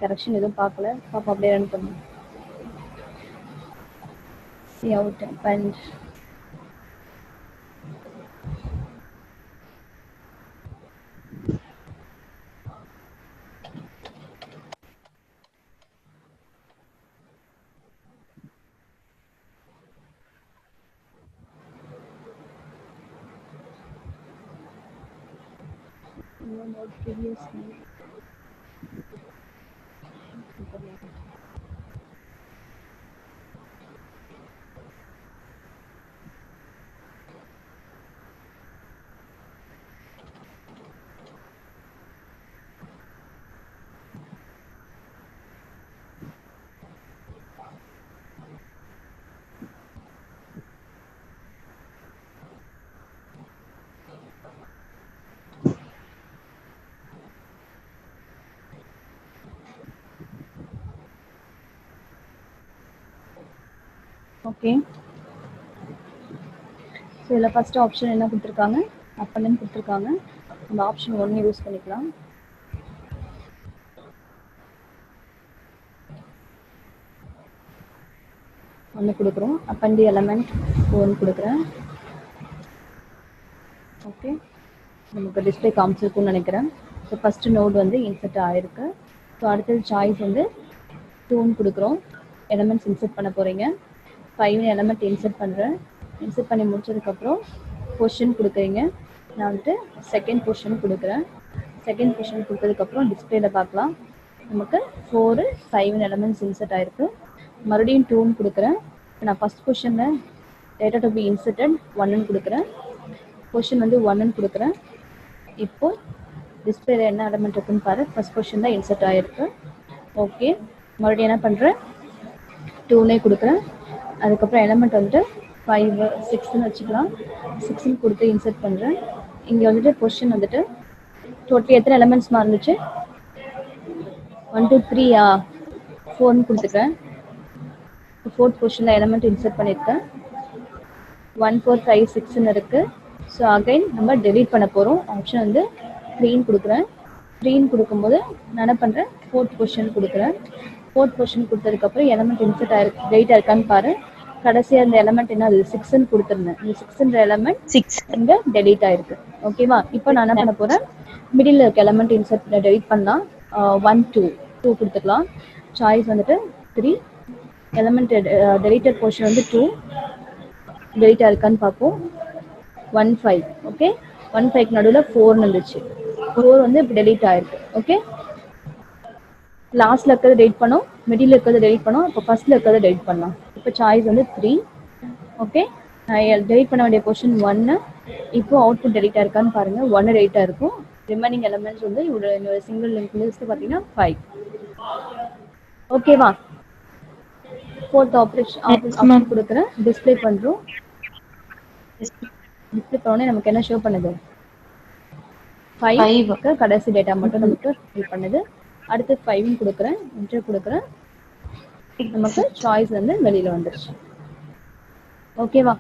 கரெக்ஷன் எதுவும் பார்க்கல, பாப்பா அப்படியே ரன் பண்ணலாம். see out and no previously. Okay, so இதில் ஃபஸ்ட்டு ஆப்ஷன் என்ன கொடுத்துருக்காங்க, அப்பன்னு கொடுத்துருக்காங்க. நம்ம ஆப்ஷன் 1 யூஸ் பண்ணிக்கலாம். ஒன்று கொடுக்குறோம், அப்பண்டி எலமெண்ட் 1 கொடுக்குறேன். ஓகே, நமக்கு டிஸ்பிளே காமிச்சிருக்குன்னு நினைக்கிறேன். ஸோ ஃபஸ்ட்டு நோட் வந்து இன்சர்ட் ஆகிருக்கு. ஸோ அடுத்தது சாய்ஸ் வந்து 2ன்னு கொடுக்குறோம். எலமெண்ட்ஸ் இன்சர்ட் பண்ண போகிறீங்க. 5 எலமெண்ட் இன்சர்ட் பண்ணுறேன். இன்சர்ட் பண்ணி முடிச்சதுக்கப்புறம் பொசிஷன் கொடுக்குறீங்க. நான் வந்துட்டு செகண்ட் பொசிஷன் கொடுக்குறேன். செகண்ட் பொசிஷன் கொடுத்ததுக்கப்புறம் டிஸ்பிளேல பார்க்கலாம், நமக்கு 4 5 எலமெண்ட்ஸ் இன்சர்ட் ஆகிருக்கு. மறுபடியும் 2ன்னு கொடுக்குறேன். நான் ஃபஸ்ட் பொசிஷனில் டேட்டா டு பி இன்சர்ட்டட் 1ன்னு கொடுக்குறேன். பொசிஷன் வந்து 1ன்னு கொடுக்குறேன். இப்போ டிஸ்பிளேல என்ன எலமெண்ட் இருக்குன்னு பாரு, ஃபர்ஸ்ட் பொசிஷன் தான் இன்சர்ட் ஆகிருக்கு. ஓகே, மறுபடியும் என்ன பண்ணுறேன், 2னே கொடுக்குறேன். அதுக்கப்புறம் எலமெண்ட் வந்துட்டு 5 6ன்னு வச்சுக்கலாம். 6ன்னு கொடுத்து இன்சர்ட் பண்ணுறேன். இங்கே வந்துட்டு பொசிஷன் வந்துட்டு டோட்டல் எத்தனை எலமெண்ட்ஸ் இருந்துச்சு? 1 2 3 4ன்னு கொடுத்துக்கிறேன். ஃபோர்த் பொசிஷனில் எலமெண்ட் இன்சர்ட் பண்ணியிருக்கேன். 1 4 5 6ன்னு இருக்குது. ஸோ அகைன் நம்ம டெலீட் பண்ண போகிறோம். ஆப்ஷன் வந்து 3ன்னு கொடுக்குறேன். 3ன்னு கொடுக்கும்போது நான் என்ன பண்ணுறேன், ஃபோர்த் பொசிஷன் கொடுக்குறேன். ஃபோர்த் பொசிஷன் கொடுத்ததுக்கப்புறம் எலமெண்ட் இன்சர்ட் ஆயிருக்கு, டெலிட் ஆயிருக்கான்னு பாரு. கடைசியாக அந்த எலமெண்ட் என்ன, அது 6ன்னு கொடுத்துருந்தேன். இந்த 6ன்ற எலமெண்ட் 6 இங்கே டெலீட் ஆயிருக்கு. ஓகேவா? இப்போ நான் என்ன பண்ண போகிறேன், மிடில் இருக்க எலமெண்ட் இன்சர்ட் டெலிட் பண்ணலாம். 1 2 கொடுத்துக்கலாம். சாய்ஸ் வந்துட்டு 3. எலமெண்ட் டெலிட்டட் போர்ஷன் வந்து 2. டெலிட் ஆயிருக்கான்னு பார்ப்போம். 1 5. ஓகே, 1 5க்கு நடுவில் 4 இருந்துச்சு. 4 வந்து இப்போ டெலிட் ஆயிருக்கு. ஓகே, லாஸ்ட்ல இருக்கிறத டெலிட் பண்ணோம், மிடில் இருக்கிறத டெலிட் பண்ணோம், இப்போ ஃபர்ஸ்ட்ல இருக்கிறத டெலிட் பண்ணலாம். இப்போ சாய்ஸ் வந்து 3. ஓகே, டெலிட் பண்ண வேண்டிய பொசிஷன் 1. இப்போ அவுட்புட் டெலிட் ஆயிருக்கான்னு பாருங்க. 1 டெலிட் ஆயிருக்கும். ரிமைனிங் எலமெண்ட்ஸ் வந்து என்னோட சிங்கிள் லிங்க் லிஸ்ட் பார்த்தீங்கன்னா 5. ஓகேவா? ஃபோர்த் ஆப்ஷன் கொடுக்குறேன். டிஸ்பிளே பண்ணுறோம். டிஸ்பிளே பண்ணோடனே நமக்கு என்ன ஷோ பண்ணுது, 5 கடைசி டேட்டா மட்டும் நமக்கு ஃபில் பண்ணுது. அடுத்து 5ன்னு கொடுக்குறேன், என்டர் கொடுக்குறேன். நமக்கு சாய்ஸ் வந்து வெளியில் வந்துருச்சு. ஓகேவா?